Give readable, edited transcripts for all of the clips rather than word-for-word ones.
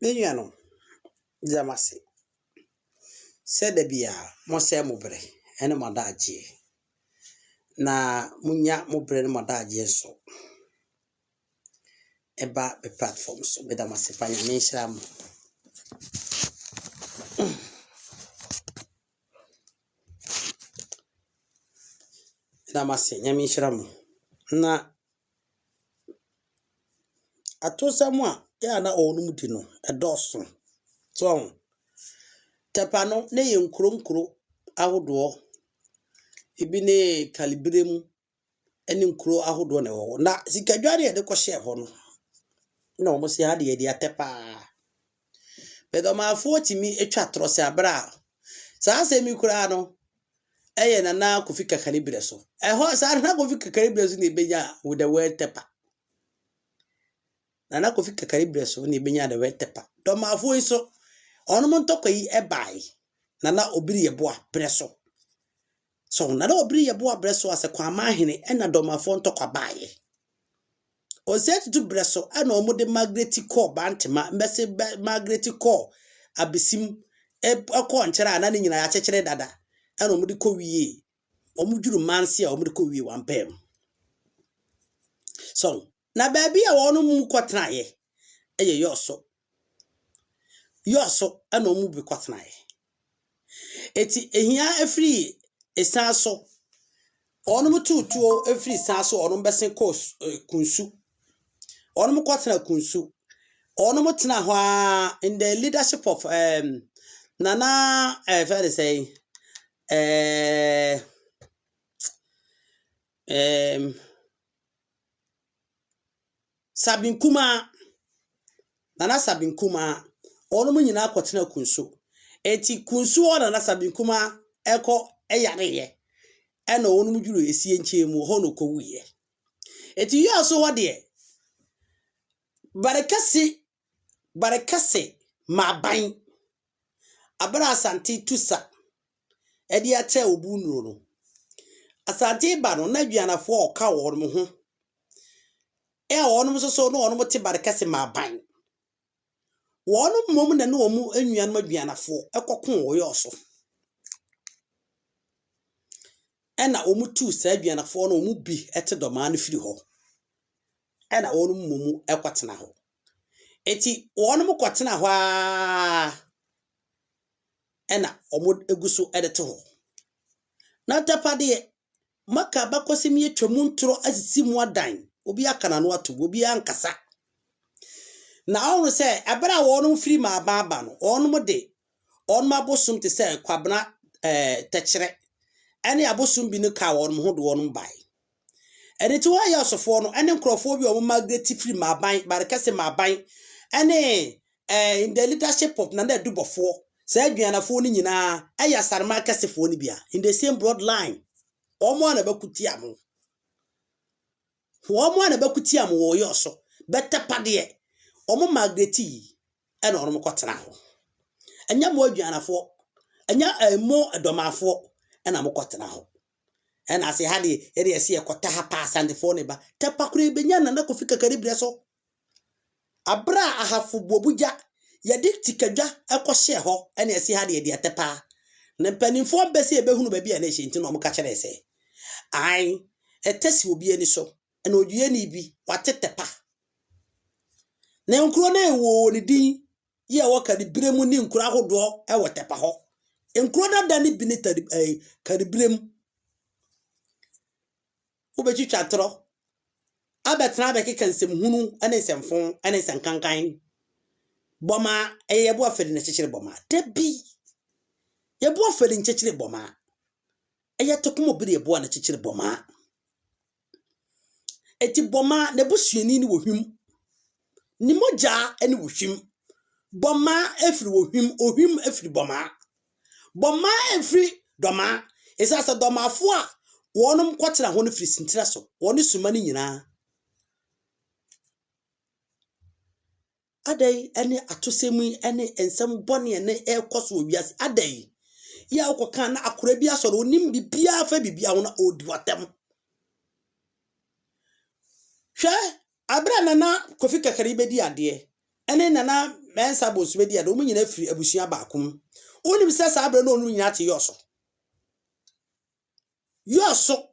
Menyano Jamasi said the bia Mose Mubre and a Madaji. Na Munya Mubre and Madaji so about the platforms with a Masipanya Nisham. Namasi Yamishram. Na ato someone, na Onumutino, a Dawson. So Tapano, ne Krunkru, Outdoor. Ibine Calibrem, any crow Outdoor. Na Sikajari at the Kosher Hon. No, Monsieur Hadi, the Atepa. Pero ma 40 mi etwa trose abra saa se mi kura no eye na kofika kalibre so ho saa na kofika kalibre so ne benya with the word tepa na kofika kalibre so ne benya the word tepa do ma fo so ono mo ntoko yi e bai na obiri ye boa preso so na obiri ye boa preso ase kwa ma hene na do ma fo ntoko baaye o set to breso ana omo de Margaret Call bantema mbese Margaret Call abesim akọ nkyere ana ne nyina ya kyekere dada ana omo de kowie omo dwuru manse a omo de kowie wampem so na baabi a wono mu kwotenaye eye yoso ana omo bi kwotenaye eti ehia afri esanso ono mu tutuo afri sanso ono mbese course kunsu ono mu kwatena kunsu ono mu tena ho in the leadership of Nana very say Sabinkuma Nana Sabinkuma ono mu nyina kwatena kunsu eti kunsu ona na Sabinkuma eko eyareye ena ono mu dwuru esie nkyemu ho no kowuye eti yo so wode barekase maban abra asante tusa edi ate obu nuro no asante ba no na duanafo oka wo no ho wono so no wono te barekase maban wono mom na no mu anuan ma duanafo ekokon wo yo so ena omu tu sa duanafo no omu bi ete doma no firi ho ena wono mom ekwatena ho eti wono mu kwatena ho ena omo eguso edete ho na tapade maka bakosim ye twemu ntro asisi mu adan obi akana no ato obi ankasa na onu se abra wono firi ma aba no onu mo de onu mabosum te se kwabna techere ene abosum bi ne ka wono ho de wono bai ene ti wa ya osofo no ene nkrofo bi o Margaret firi ma aban barekase ma aban ene in the leadership of Nana Dubofo say aduanafo ni nyina aya sarma kasefo ni bia in the same bloodline omo na bakuti am wo yo so beta pade omo Margaret e na omo kwotena ho anya mo aduanafo anya mo edomafo na mo kwotena ho ena se hade ere ese ekota ha pass and fo ne ba tapakure benya na kofika karibre so abra ahafo bobuja yedi tikadwa ekoshe ho ena ese hade yedi atepa na mpanimfo mbese ebehunu ba bia na ehye nti no mo ka kere ese ai etesi obi ani so ena odue ni bi watetepa na nkuro na ewo ni din ye woka di bremu ni nkuro ahodo ewotepa ho nkuro na da ni bi ni kadi bremu ubechi twatro abetra be keka nsem hunu ene nsemfon ene nsankankan boma eyebo afeli na chechire boma dabi yebo afeli nchechire boma eyetokumo bi yebo na chechire boma eti boma na busuani ni wohwim ni moja ene wohwim boma efiri wohwim ohwim efiri boma efiri doma esasa doma fo a wonom kwatena ho no firi sintira so woni sumani nyina adai ene atosemu ene ensem bone ene ekoso owiase adai ya okoka na akora bi asoro onim bibia fa bibia ho na odi watem hwe abra nana kofika karibe di ade ene nana mensa bosu be dia do mu nyina firi abusua baakum onim se sa abre no onu nyina te yoso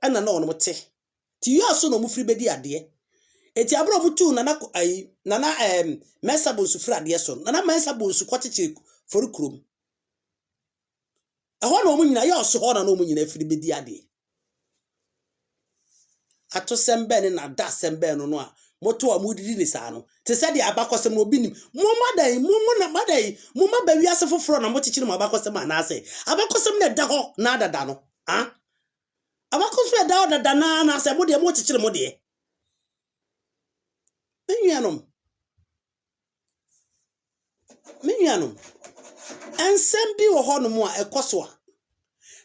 ena na ono te ti yoso no mu firi be dia de eti abro mutu nana ai nana mensa bosu firi ade so nana mensa bosu kwachichi for krom ehọ na omu nyina yoso ho na omu nyina firi be dia de ato sembe ne na da sembe no a moto amudidi ni saa no te se de abakosem obi nim mo ma ba wiase foforo na mochichiri mo abakosem anase abakosem na da ho na dada no abakosem da ho dada na se mo de mochichiri mo de menuanom ensem bi wo ho no mo a ekoso a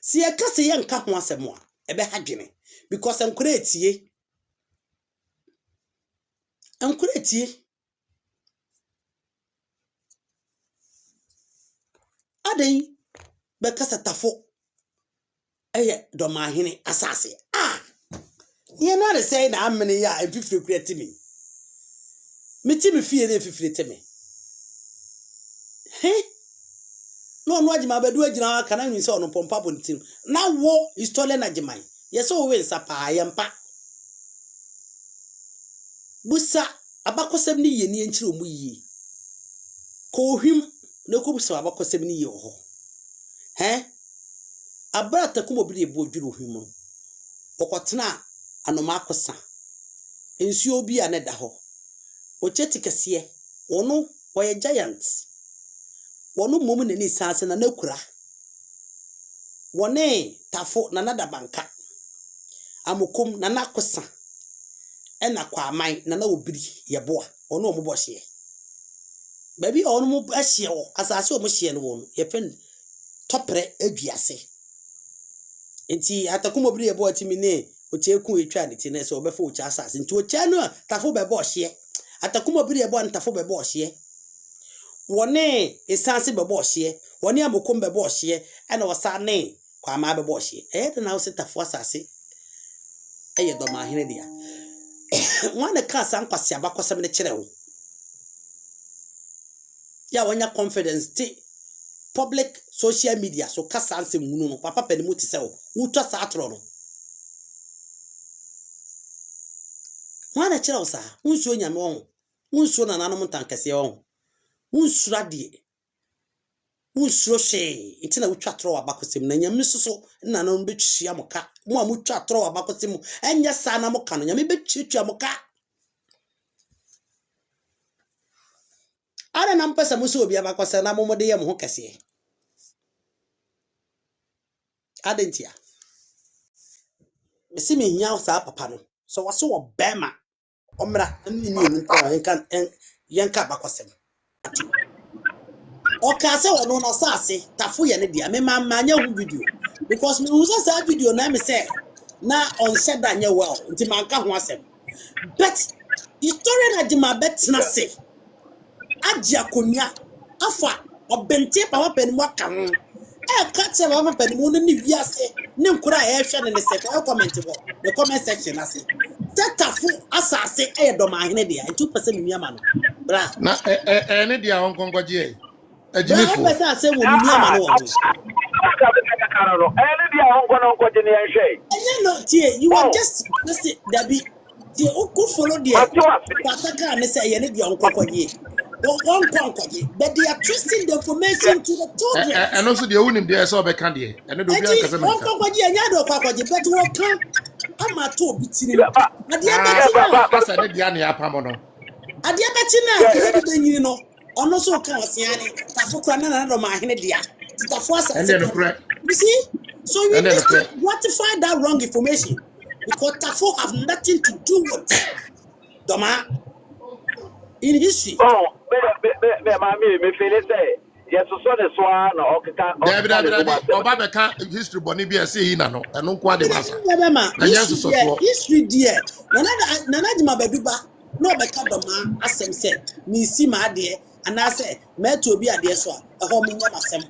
si e kase ye nka ho asem a ebe hadwene because encourage adai be kasa tafo eye do mahene asase ye no re say na amene ya efifire kureti me fie na efifire teme no agima bedu agina aka na nwinse ono pompa bontim na wo istole na agimai yes o we sapa yempa busa abakosem ni ye ni enchire omu yi ko hwim na ko busa abakosem ni ye ho abrata ko mobiri ebo dwuro hwim okotena anoma akosa ensuo bi a ne da ho ocheti kese wono woye giant wono mom ne ni sanse na nakura wone tafo na nada banka amokom na nakosa ena kwa aman na obiri yeboa ono omo bohye baby ono mo ahye wo asase omo hye no wo ye fen topre aduase enti atakom obiri yeboa timi ne ocheku etwa ne ti na se obefa ocha asase nti ocha no tafo bebo hye atakom obiri yeboa ntafo bebo hye wone esanse bebo hye wone amokom bebo hye ena wasa ne kwa ama bebo hye de na wo se tafo asase eye do ma hene dia wana kasa nkwasi abakosem ne kire wo ya wanya confidence ti public social media so kasa ansem munu no papa panimu ti se wo utwa sa atro no wana kire wo sa unsuo nyame wo unsuo na nanom ntankase wo unsura die unsuro hwe itina utwa atro abakosem na nyame soso na nanom betwia moka mo amutwa atro abakosem enya sa na moka no nyame betwia moka ana na mpesa muso obi abakosem na momode ye mo ho kase adentia mesimi nya sa papa no so waso wo bema omra ni nko yenka abakosem okase wono na sase tafo ye ne dia me manya hu video because me usa sa video na me say na on said that nya well nti manka ho asem but story na jima bet na say agia konya afa obente papa panimu aka ho ka che papa panimu no ni wiase ne nkura e hwe ne se ko comment bo the comment section ase tafo asase do ma hene dia 2% miama no bra na ne dia won kongoje ajimifo ba pesa se wo miama no wo no tie you are just listen dabi tie oku follow there pataka ne say ye ne dia onkokoje but they are twisting the information to the children and also the unim there so be kan there and do be akase me onkokoje anya do kwakoje but wo kan ama to bitini ade abetina pasa ne dia na yapamo no ade abetina ke de benyini no ono so kan osiane tafo kwa na do ma hene dia tafo asase you see so you need to rectify that wrong information because tafo have nothing to do with doma in history me feel say yes so the swan no okaka oba be ka history boni bi ase yi na no eno nko ade masa history there nana jima baduba no be ka doma asem say ni si ma ade ana say meto obi ade so a ho munya masem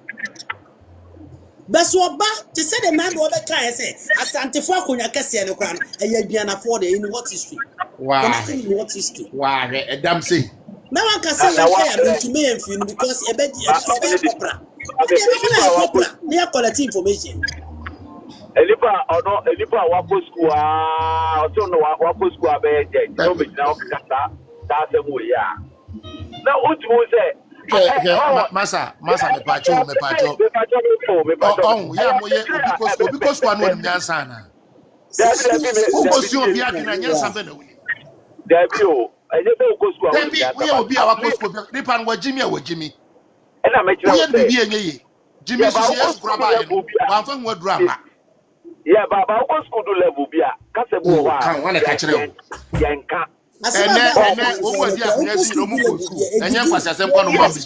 beso oba te say the man do be kan say asantefo akonya kese ne kwa e ya duana for the in what history wow what history wow edam say Now I can say you share to me and feel because a bed popular. Popular. They are quality information. Elipa wako school also no wako school abeje no be na okata that same way ya na utu say masa me pacho oh ya moye obi school no nim nyansa na uko si obi akina nyansa be na woni Debi o enye be uko school debi we obi a wako school nipa no wajimi a wajimi e na me kire we bibi enye yi jimi so yes kura ba ye no wa fa nwa dura ma yeah baba uko school do level bia kase bo wa kan wana ka kire o yenka ene owo dia kunesi no mu ko enye kwase asem kwa no mo bi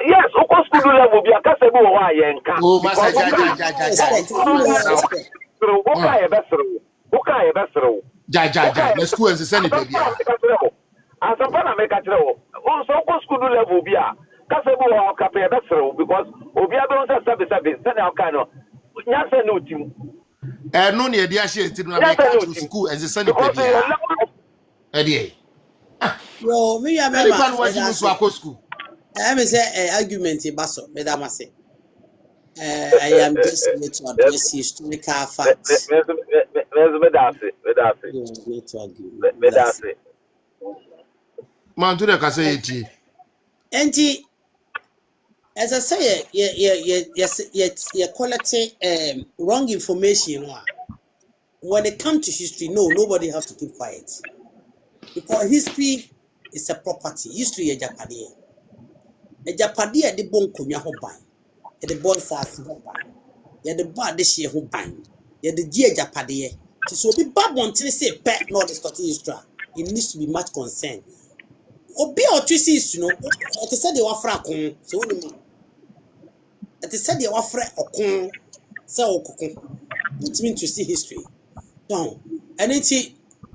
yes uko school do level bia kase bo wa yenka o masa ja uka ye besro ja na school ense ni bia asapa na me ka kire o so uko school do level bia kase bo wa ka pe besro because obi abe on service say na ka no nya se no tim no ne dia share ti na me ka to school ense ni bia Eddie. Well, me ya me school. I am say argument in Basso, Madam say. I am just here to address historical facts. Man, to the Cassati. Auntie, as I say, yeah, quality wrong information. When it comes to history, no, nobody has to keep quiet. Because history is a property. History is Japadia. A Japadia, the bone kunya hoban. The bone sass hoban. Yet the bad this year hoban. Yet the dear Japadia. So be bad one till say pet not the Scottish history. It needs to be much concerned. Obi or two seas, you know, it is said they were frackon. So it is said they were frack or con. So it means to see history. No, and it's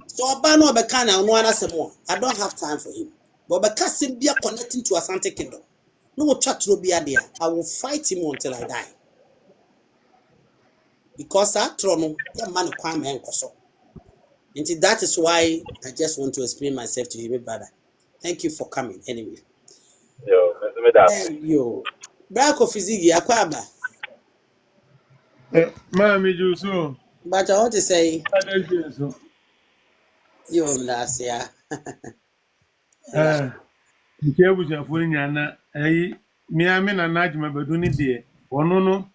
so Obano Bekana no one more. I don't have time for him. But because Simbia connecting to Asante Kingdom, no chat will be there. I will fight him until I die. Because I trono, that man kwame and koso. And that is why I just want to explain myself to you, brother. Thank you for coming anyway. Yo, Brako Fizigi, Akwaba. Mammy, you so. But I want to say, I don't do so. You last year. The cables are falling, Yana. Me, I mean, and Najma, but don't need or no.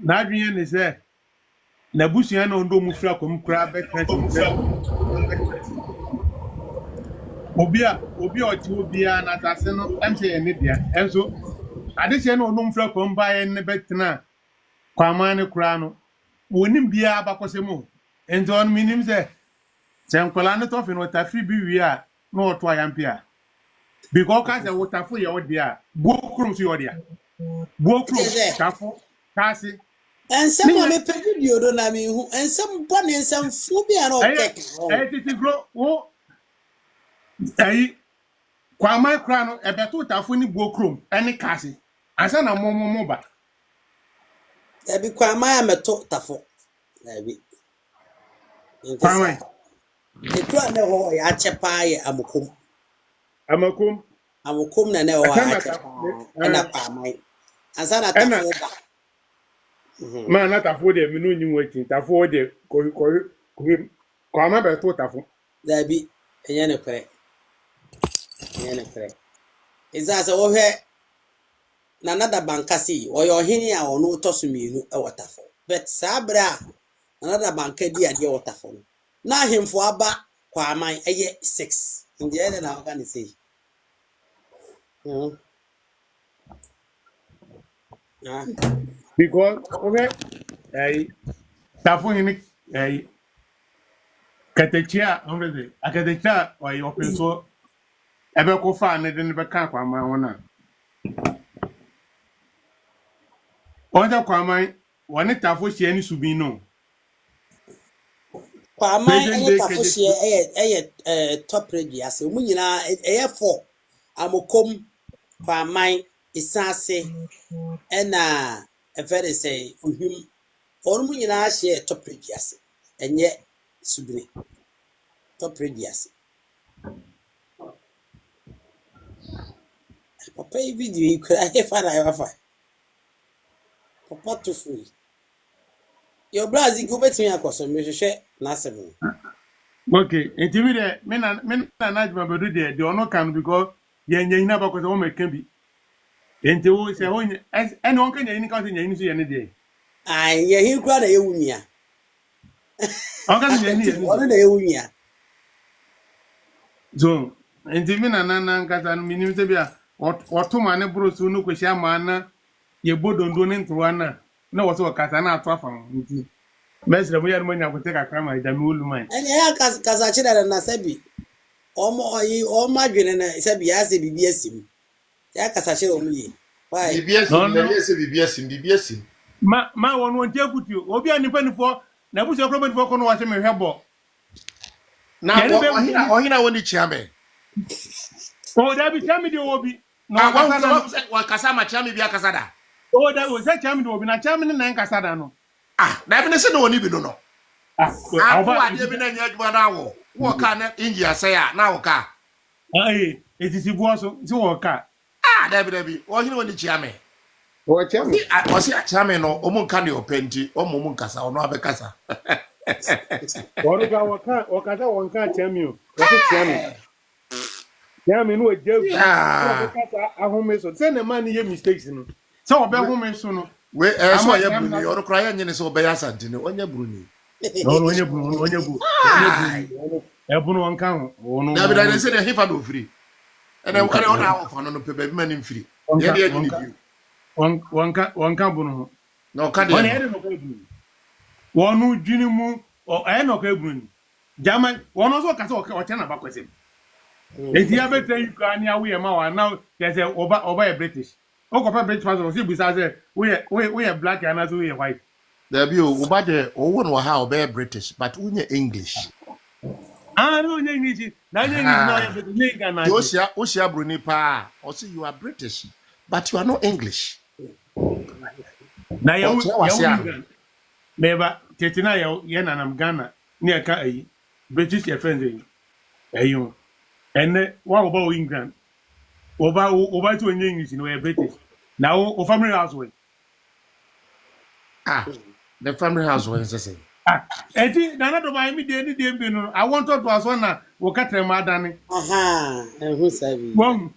Nadrian is there. Nabusiano do Musrakum crab at Obia or Tubia and Assassin, and say, Nidia. And so, I did say no Numfra by and Bettina. Quamane Crano. Wouldn't be a Bacosemo. And on minim there. Sam Colana Toffin what a free we are, no Twayampia. Because I what a free or dear. Bookroom to your dear. Bookroom, Taffo, Cassie. And someone may pay you, don't I mean, and some bunny and some phobia or I did grow. Oh, I Quamai Crano, a better Taffuni Bookroom, any Cassie. I send a mobile. There be Quamai, I'm a talk taffo. There be. The crowd never had a pie, Amukum. Amukum, and never and a pie. As I man, not afford a minute waiting, afford the Quama by Totafu. There be a Yanakre. Is as over another bankasi or your hinia or no tossumi a waterfall. But Sabra, another banker dear waterfall. Now him for about Quamai a year 6 in the end. How can I say? Because okay, a Tafu a Catechia over the Acadecha or your pencil. Ever go far and then never can't my owner. Other Quamai, one it Tafu she any subino. Quamai a top radio, so when you are a 4. Amokom Quamai is sassy and a very say, or when you are share top radius and yet subri top radius. Papa yi video yi kura he fa na ya fa. Papa to free. Your brother go betimi akoso me hwehwe na asem. Okay, enti mi de me na najma bedu de ono kan because ye nyina ba ko so me kan bi. Enti wo se wo ene on kan nyini ka so nyini so ye ne de. Ai ye hi kura na ye wunia. On kan nyini ye. Ono na ye wunia. So, enti mi na nkata no minim se bia oto ma ne bro so no kwehia ma na ye bodondo ne ntoa na wo so kasa na ato afa nti. Mesre mo ya no nya kote kakra ma da mi oluman. Ene ya kasa chira na sabi. Omo adwene na sabi ya se bibi asim. Ya kasa chira omu yi. Why? BBS na say BBS. Ma won won tiafutu obi anipa nifo na busu akroba nifo ko no wa se me hwebo. Na ohina woni chiame. O da bi chami de obi. Na wa kasa ma chiame bi akasa da. O da o se chami de obi na chami ne nan kasa da no. Na bi ne se no woni bi no. Oba de bi na nya adwuma na wo. Wo ka na inji asaya na wo ka. Etisi buaso si wo ka. Da bi ohina woni chiame. O chami. O se chiame no o mun ka ne openti o mun kasa ono abekasa. Oruga wakata wonka chami o. Wati chami. Chami no ejebu. Wakata ahome so. Se ne man ye mistakes no. Se obe home so no. We so ya bruni oru kra ya nyene so obe ya sante ne onya bruni. No onye bu. Ebunu wonka ho. Na bi da se de hifa do free. Ene wona ona awofa no pe ba bi manim free. Ye de ni bi. Wonka bunu ho. No ka de. Wona ede no ka bu. Wonu dwini mu no ka bu ni. Jama wono so ka se o chana ba kwese. Eti abete Ukraine awe ma wa now kese oba British. Okopa British passport si bisa say we black and so we white. There be oba de won wa ha oba British but unye English. No English. Na English na ye Ghana. Osia bruni pa. O say you are British but you are not English. Na ya Meba tetina ye nanam Ghana ne ka ayi British your friends ayi ene wa oba England oba to English no we British now o family house way the family house way say eti na do buy me dey bi no I want to as one na wo katre ma adane who sabi won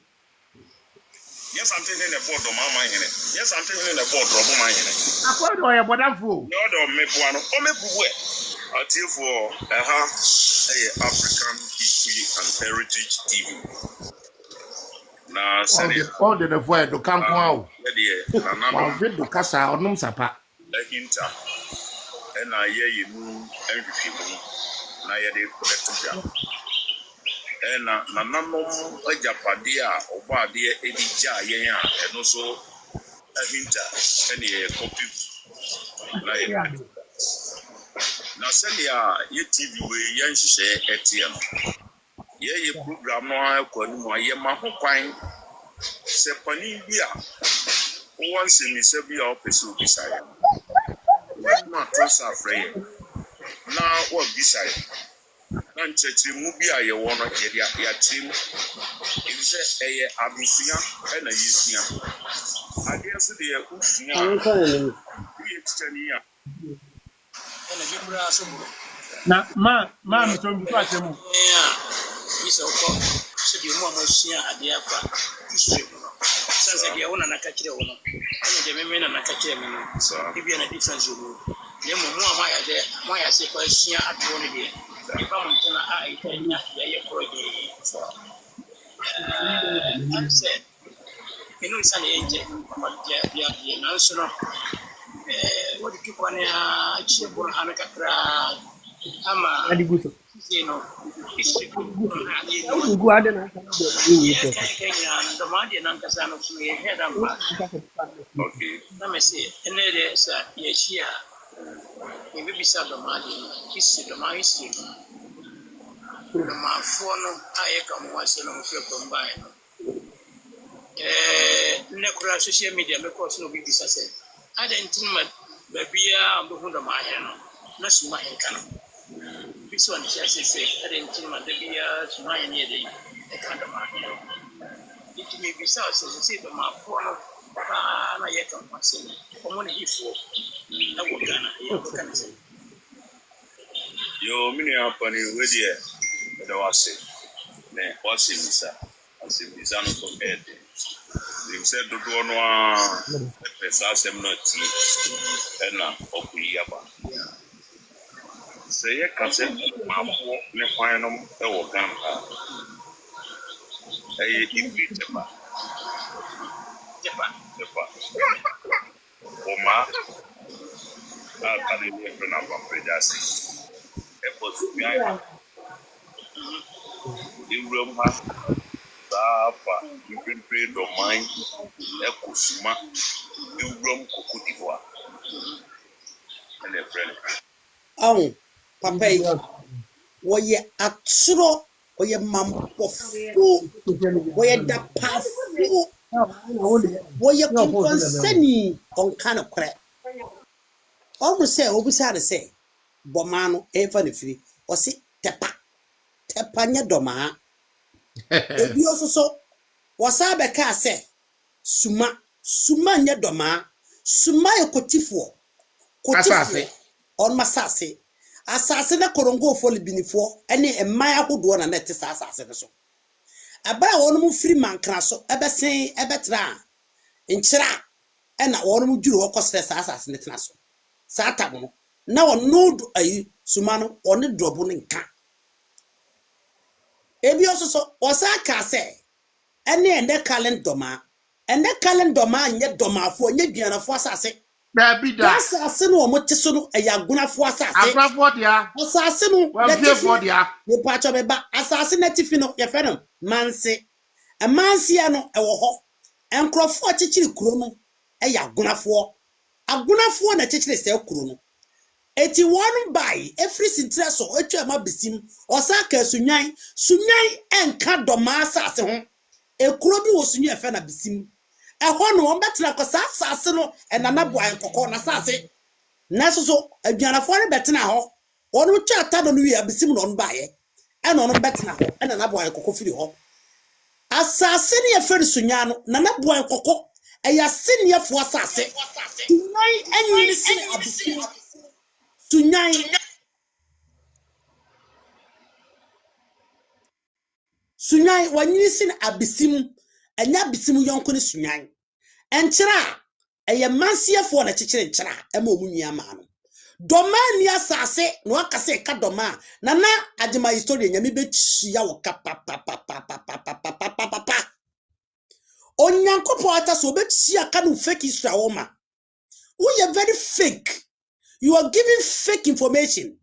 yes I'm taking the board of my here yes I'm taking the board of my here akwa do ya bodafo no do me boa no o me buwe until for African History and Heritage TV na sene all the voix do kan ko awo ye na na wa vi do kasa onum sapa hinta na ye mu enhwehwe mu na ye de beto na nanom ajapade a obaade edi gya yen a eno so ahinta ye copy na ye na sene ya ye TV we yen hye etiem ye program no akọ ni mo ye ma ho kwan se pani bi a won se mi se bi a opeso bisaya na to sa frey na wo bisaya na nchechiri mu bi a ye wo no ya tim ise eye abusua na yesua ade so de ya usua ye tchani ya na bi bra so na ma mi so bi fa temu isa uko se di mu amosia ade afa isu sanse dia wona nakakire wono ene de meme na nakakire me no so bibia na difference wo ne mu amaya de amaya se kwa sia ade wono de ifa mo tena a itanya ye proje so anse enu isa ne enje ya na so no wodi kikwane a chiebo na kakra ama adiguso no social media because no be disase identity babia ambo ndo maheno na suma henkano this one is say identity man babia suma yene dey e kind of maheno it maybe so say the ma for no na yet on one say come on before na wo Ghana you can say yo mini apani we there da wase ne wase misa wase misa no ko ed nim se dodo no a pesa asem no ti na okuyi aba se ye ka se ma fo ne kwan no e wo Ghana e ibi tepa Oma kani ni frena kwa predasi epo subiya iwuram ha safa mpempe do man ekusuma iwuram kokudibwa ene frena Oh, papa, woye atro, woye mampofu, woye dapafu, woye kumponseni on kind of crap. Almost say, obisa de say, bomano, even free, or si tepanya doma. Ebi also so, wasabe ka say, suma nye doma, suma yo kotifo, on masase. Asase na korongo fo libinifo ene emman ahodo na net asase ne so abaa wonu mu free man kra so ebesen ebetra nkyira ena wonu mu dwuru okosre asase ne tena so sa tabo no na wonu do ayi suma no one drobo ne nka ebi ososo osaka se ene ende calendar ma nye domafo nye duanafo asase Dabida. Asase no omote no ayagunafo asase. Agrafo dia. Asase no Wafefo dia. Ne pacho beba asase na tifi no ye fe no manse. Amanse no ewo ho. Enkrofo chichiri kuro no ayagunafo. Agunafo na chichiri se kuro no. Eti wonu bai every sintre so atwa ma besim. Osaka sunyan enka doma asase ho. Ekuro bi wo sunyan fe na besim. Ehon no betra ko asase no enana boan kokko na asase na so aduanafo no betena ho wonu twa atado no wi abesim no baye eno no betena ho enana boan kokko firi ho asase ne ye feri sunya no nana boan kokko eya seniefo asase tunai enyi sin abesim sunyan wanyi sin abesim enya abesim yonko ne sunyan enkyira eye mansiefo na chichire nkyira ema omunua ma no doma ni asase no akase ka doma na agema history nyame betia wo ka pa onyankopo ata so betia ka no fake history woma we are very fake. You are giving fake information.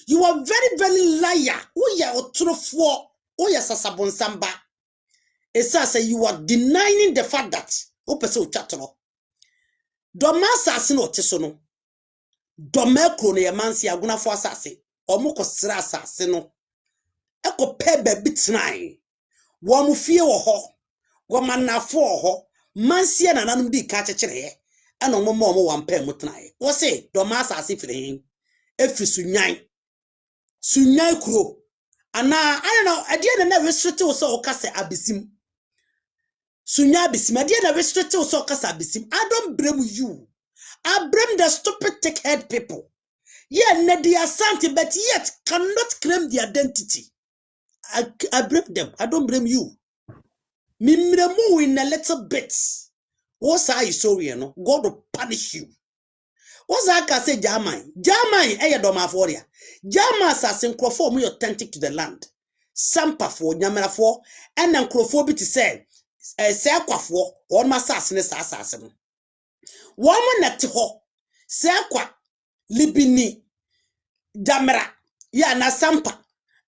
You are very, very liar. We are otrofo. We are sasabonsamba. Esa say you are denying the fact that opese ochatro. Doma asase no teso no. Doma kro no yemansi agunafo asase. Omukọ sra asase no. Eko pebe bitnai. Wo mu fie wo ho. Wo manafo ho. Mansi na nanum di ka chechire. Ano mo wampa mutnae wo se doma asase firi efri sunyan kuro ana I don't know adie na restrict wo so okase abesim sunyan abesim adie na restrict wo so okase abesim. I don't blame you. I blame the stupid thick head people. Yeah, na they are something but yet cannot claim the identity. I blame them. I don't blame you. Mimremu in a little bit. What's our story, no? God will punish you. What's that can say German? German, domaforia. German assassin crofo authentic to the land. Sampa for Yamara for and then crofobity to say, Serquafo, or my assassin. Woman at ho, Serqua, Libini, Jamara, ya na Sampa,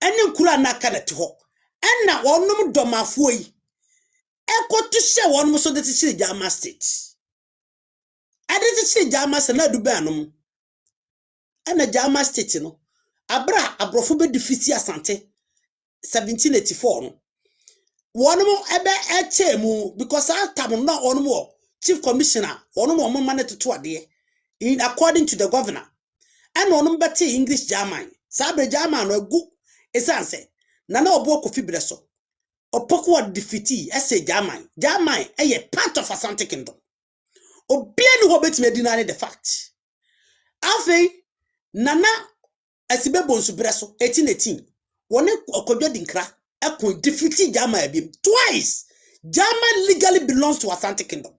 and then Kula Nakanet ho, and now one no domafoi. Eko to share one so that it's Jama State. I didn't say Jama State, not do banum. And a Jama State, you know. Abra, Abrofube defeatia Sante, 1784. One more ebe echemu because I tam not one more chief commissioner, one more money to 2 day, in according to the governor. And one better English German. Sabre German or good, as I say, Nana Oboko Fibreso. Opoko defeati ese German eye part of Asante Kingdom. Obiani ho betime dinane the fact. Afei nana asibe bonsu breso 1818 woni okodwa dinkra ekon defeati German abim twice. German legally belongs to Asante Kingdom.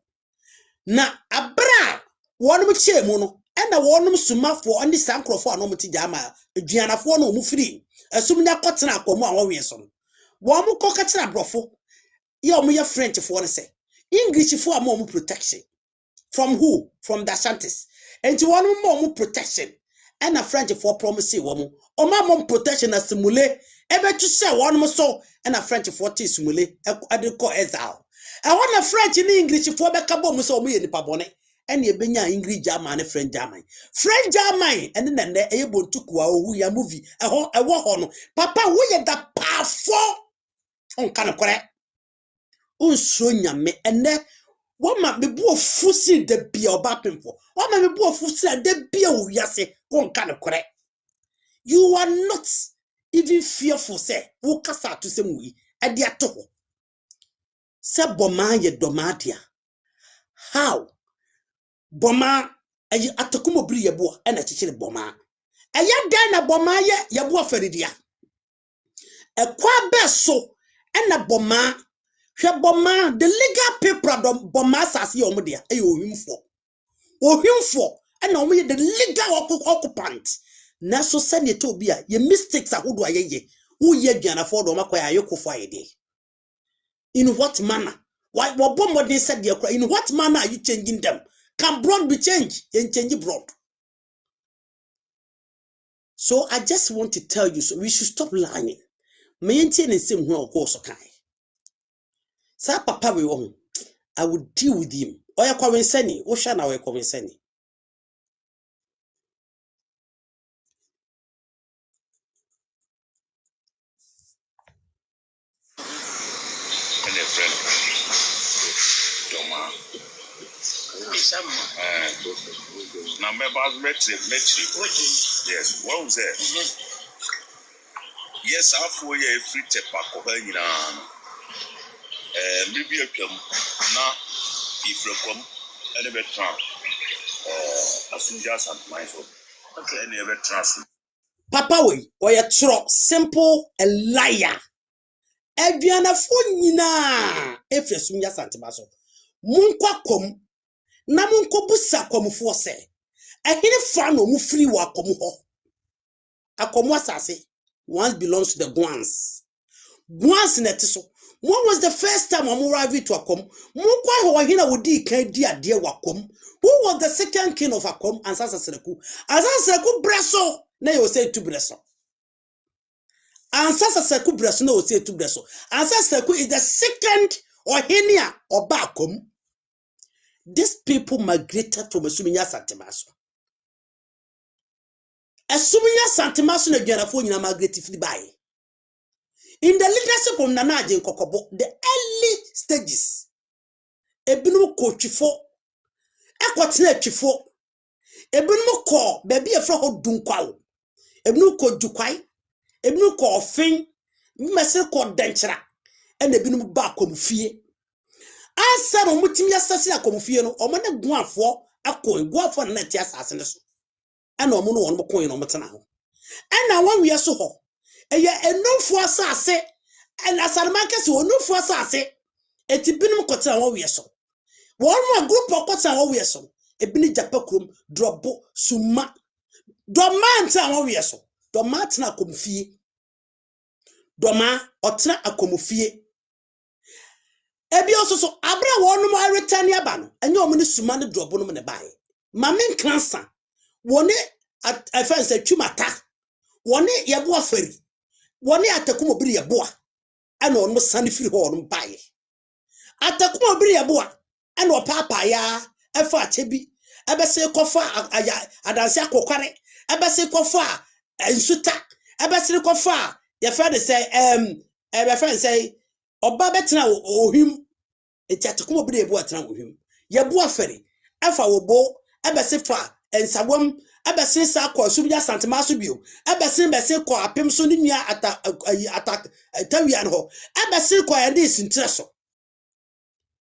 Na abra wonum chemu no ena wonum sumafo oni sankrofo anom ti German aduanafo no mu free asumnya kotena akomo a wowe so no wo mu kokatena brofo ye omo ye French fo no say English fo am omo protection from who? From the Ashantis. Enti wonum mo protection ena French fo promise wo mo omo protection asimule ebetu se wonum so ena French fo ti simule ade ko exile e wona French ni English fo be ka bom so omo ye nipa bone ene ebenya English German ne French German ene nene eyebontuku a ohu ya movie ewo ho no papa wo ye da powerful on kan kore unso nyame ene woma mebu ofusi de bia obapemfo woma mebu ofusi de bia owiase on kan kore. You are not even fearful say wo kasa to sem wi ade ato se boma ye domadia how boma ayi atakumo bri yebo ena chichire boma aya dan na boma ye yebo afaridia ekwa beso ena boma hwe boma the legal paper boma asase ye omodia ayi ohimfo ena omo ye the legal occupant na so sane to bia ye mistakes ahodo ayeye wo ye aduana for do makoya ayekofo ayede. In what manner? Why what said in what manner are you changing them? Can broad be changed? And change broad. So I just want to tell you, so we should stop lying. Maintain the same way of course okay. Sa papa we won. I would deal with him. Oya kwenseni, osha na we kwenseni. And a friend. Doma. Now, members, yes, what was that? Yes, after a free tip back of her, maybe a come now if you come and a better as soon as I'm mindful. Okay, and a better Papa we oya tro simple a liar. Aduana fo nyina efesum ya santemaso. Munkwa kom na munko busa komfo se ehine fa no mu free wa komo ho akomo asase once belongs to the Guans neteso. When was the first time I'm arriving to Akom? Munkwa ho hina wodi kan di ade wakom. Who was the second king of Akom? Ansasa Sereku breso na yo say to breso. Ansasa Sereku breso na yo say to breso. Ansasa Sereku is the second or henia or Bakom. These people migrated from Esuminya Santemaso. Esuminya Santemaso na Janafo nyina migrated by. In the leadership of Nana Ajen Kokobo, the early stages, Ebinu ko chifo, ekwatine chifo, Ebinu ko baby a fro dunkwao, Ebinu ko dukwai, Ebinu ko ofin, mmese ko denchra, and Ebinu ba komufie. Asa no mutimi asase akomufie no, omane guafo guafo na ti asase ne so. Ana omo no won mo koyin no mtena ho. Ana wan wi so ho. Eye enufo asase en asarmakese onufo asase etibinum kotena wo wi so. Won mo group okotena wo wi so. Ebini japakrom drobo suma. Doma nta wo wi so. Doma tena akomufie. Doma otena akomufie. Ebi ososo abra wonum a return aba no enye omune suma ne drobo no ne bae mamen kransa woni afanse twumata woni yebo afari woni atakum obiri yebo ana onmo sane firi ho onmo bae atakum obiri yebo ana opapa ya afa achebi ebese kofa adanse akokware ebese kofa ensuta ebese kofa ya fa de say ebe fa say oba betena ohim eti atakumo bi de ebo atena ohim ye bo afere afa wo bo ebese fa ensawom Ebesin sa kwa Subinya Santema so bio. Ebesin kwa apem so ni nua attack tawian ho. Ebesin kwa yande sinteso.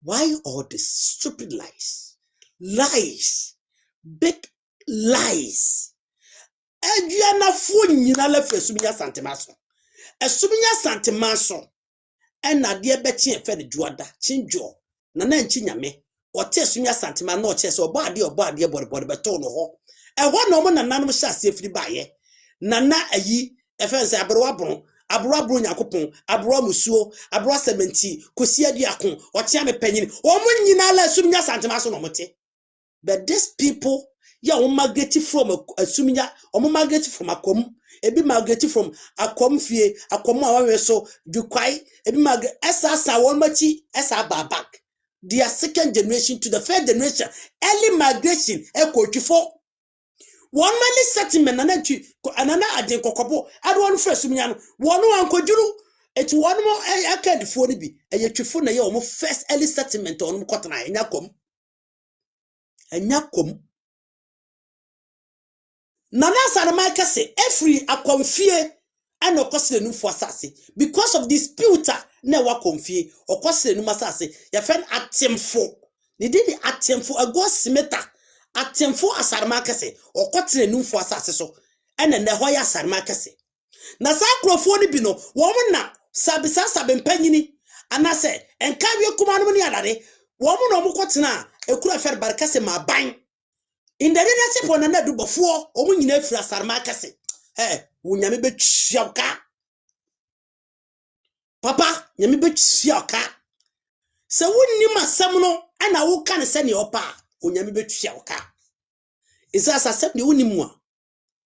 Why all this stupid lies? Lies. Big lies. Eduana fu nyina la fe Subinya Santema so. Subinya Santema so. Ena de beti efe de juada chinjo. Na nchi nyame. Ote Subinya Santema no che so oba ade body beto no ho. Ewa no mo nananom sha sefri baye. Nana ayi efe se abro nyakopon abro musuo abro sementi kosi aduakon ote ame panyini omo nyina la Subinya Santema so no mote. But these people ya o migrate from Subinya omo migrate from akom ebi migrate from akom fie akom awawe so dukwai ebi migrate esa won machi esa babak. They are second generation to the third generation. Early migration ekotwifo. One money settlement anana aden kokobo ade one first Subinya no one ankoduru eti one mo akadifo ni bi eyetwifo na ye o mo first early settlement on mo kotena enyakom nana sarama kase every akonfie and okosire nu fo asase because of this filter na wa konfie okosire nu masase ya fen atemfo ni di atemfo ego simeta atemfo asarama kase okotire nu fo asase so ene na ho ya asarama kase na sa krofo ni bi no wo na sabe mpanyini anase enkawe kuma no ni adade wo na mo kotena ekura fer barkase ma ban in the leadership on na do before omu nyina fira sarma kase wunyame betwiaka papa nyame betwiaka se wonni masam no ana wo kan se ne opa wunyame betwiaka isa asasem ne wonni mu a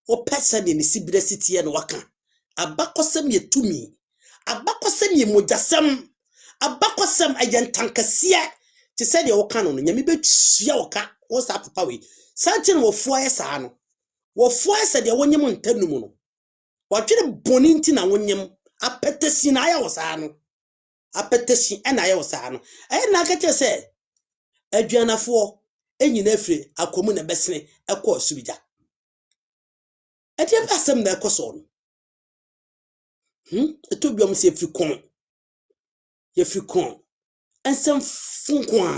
o person ne sibire sitie no waka abakosem ye tumi abakosem ye mojasem abakosem ayantankase ti se de wo kan no nyame betwiaka wo sa papa we Santin wo foye sa no. Wo foye sa de wonyem ntanum no. Watwere boni nti na wonyem apetesi na aya wo sa no. Apetesi na aya wo sa no. Na kache se aduanafo enyina afire akomu na besene ekọ Subija. Ade ba sem na ekoso no. Etobiom se afiri kon. Ensem funkwa.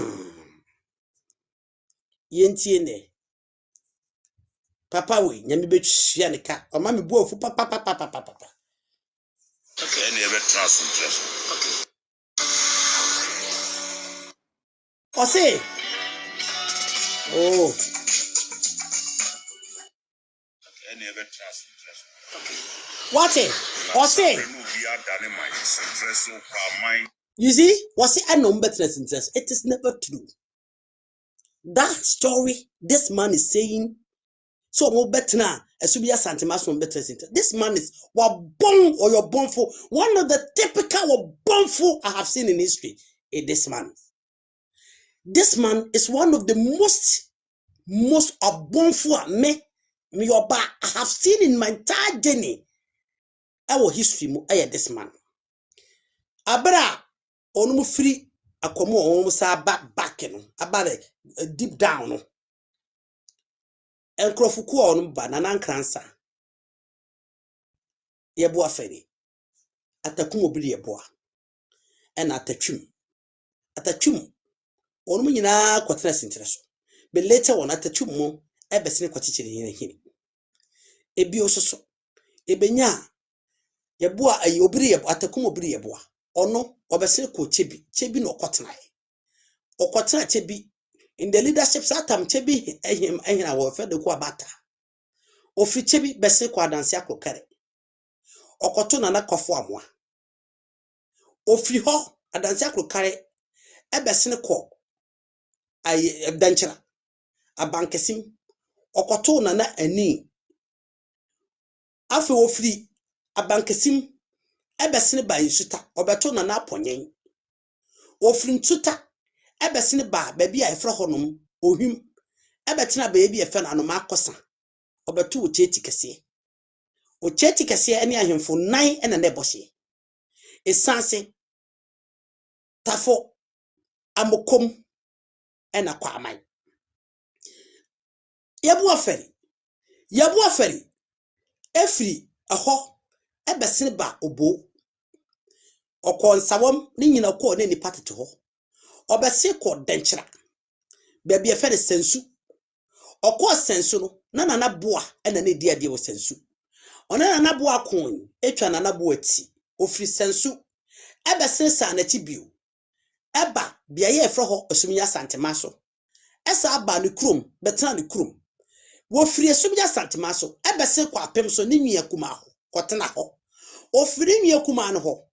Yentie ne Papa we nyame betwia ne ka o ma me bu ofu papa okay any ever trust Okay. o say oh any ever trust what it o say you see what say I know better interest it is never true that story this man is saying so mo betna Subinya Santema so better interest this man is wabon or your bonful one of the typical bonful I have seen in history this man is one of the most abonful me yoba I have seen in my entire journey our history mo this man abra onu free akomo onu sa back no about deep down no enkrofuku onu ba na nankransa yebo afere atakum obiri yebo na atatwum onu nyina kwatena sintere so but later on atatwum mo ebesene kwatichire hini ebi ososo ebenya yebo ayi obiri yebo atakum obiri yebo ono obesene ko chebi no kwatena chebi in the leadership satam chebi ehina wo fe de ko abata ofi chebi bese ko adanse akokare okoto na kofo amoa ofi ho adanse akokare ebesene ko ay danchira abankesim okoto na ani afi ofri abankesim ebesene ba yisuta obeto na aponyen ofri ntuta ebesene ba baabi a efra honom ohim ebetena baabi efe na anoma akosa obeto ocheti kese ene ahemfo nan ene na eboshe esanse tafo amokom ena kwaman yebu aferi Yabu aferi efiri eho ebesene ba obo okonsawom ni nyina ko ne ni patete ho obese ko denchira baabi efere sensu okọ sensu no na nana boa ena ne dia wo sensu ona nana boa kon etwa nana boa ti ofiri sensu ebesene sa na tibio eba bia ye efre ho asumnya santema so esa aba ne krom betena ne krom wo firi asumnya santema so ebese kwa apem so ne nua kuma ho kotena ho ofiri nua kuma no ho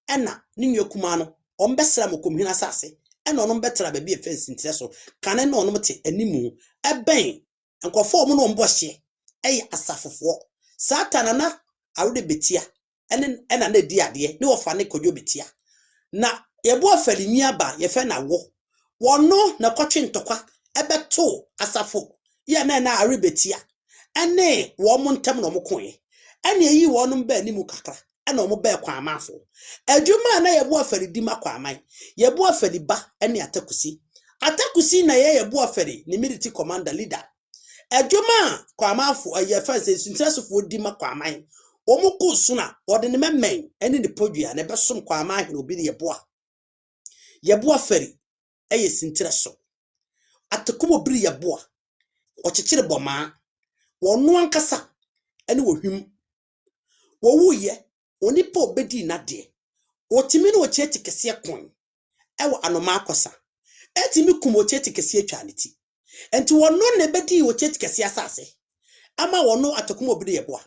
ena ne nua kuma no ombesra mokomhina asase ena ono betera ba bi efensi ntire so kane na ono mte animu eben enkofo mo no mbohye ey asafofo satana na awde betia ena na di ade ne wo fa ne kodwo betia na yebo afali miaba ye fe na wo wono na kwatwe ntokwa ebeto asafo ye na arebetia ene wo mo ntem no mo koe ene yi wono ba animu kakra ena mo ba kwa amafo adwuma na yebo afali di makwa aman yebo afali ba ene atakusi na yebo afali ni military commander leader adwuma kwa amafo aye fanse sintrasofo di makwa aman omuku suna ode ne memmen ene ne podua na besom kwa aman he obi yebo afali eye sintraso atakumo biri yebo ochechire boma wonu ankasa ene wohwim wowuye onipa obedi na de otimi no cheti kese kon ewo anoma akosa etimi kumo cheti kese atwaneti enti wono ne bedi wo cheti kese asase ama wono atakumo obedi yeboa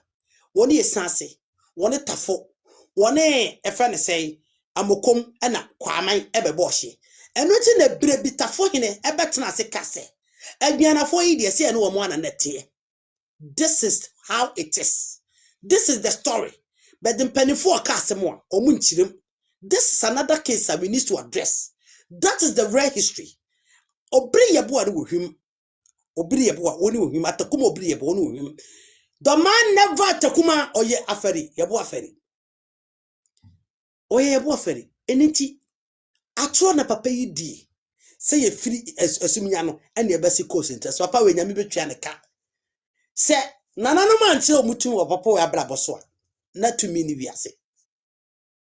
woni esanse woni tafo woni efa ne sei amokom na kwaman ebebo hye eno ti na bire bitafo hene ebetena ase kase aduanafo yi de se ene wo mo ananete. This is how it is. This is the story. But the penny for Casamore or Munchirim. This is another case that we need to address. That is the real history. Obri Yabua with him. Obri Yabua only with him at the Kumo Obri Yabua with him. The man never Takuma or ye aferi, Yabua ferry. Oye Yabua ferry. Eniti atro papa yi di. Say ye free as Sumiano and your basic course interest. Papa when Yamibe Trianica. Say Nana no man tell mutu or papa abraboswa. Not to me viase.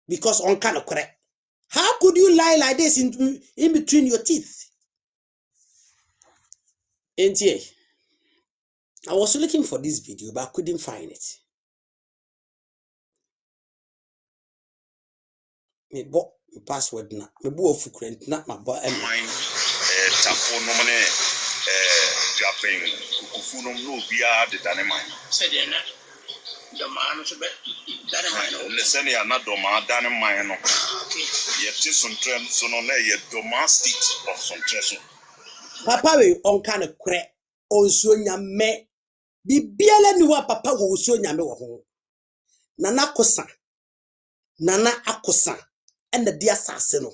Because on kind of correct. How could you lie like this in between your teeth? And yeah, I was looking for this video, but I couldn't find it. Me bought my password now. Me bought for current not my boy. Mine, Tafonomane, Japan, Kufunum, no beer, the Danimine. Said you not. The man was a bit dynamite. Listen, you are not Doma, Danimine. Okay. Yet, some trend, so no lay a domestic of some treasure. Papa we on kind of crack on Sonya me. Be biala ni wa papa wo Sonya me wo ho. Nana akosa and the dear assassin no.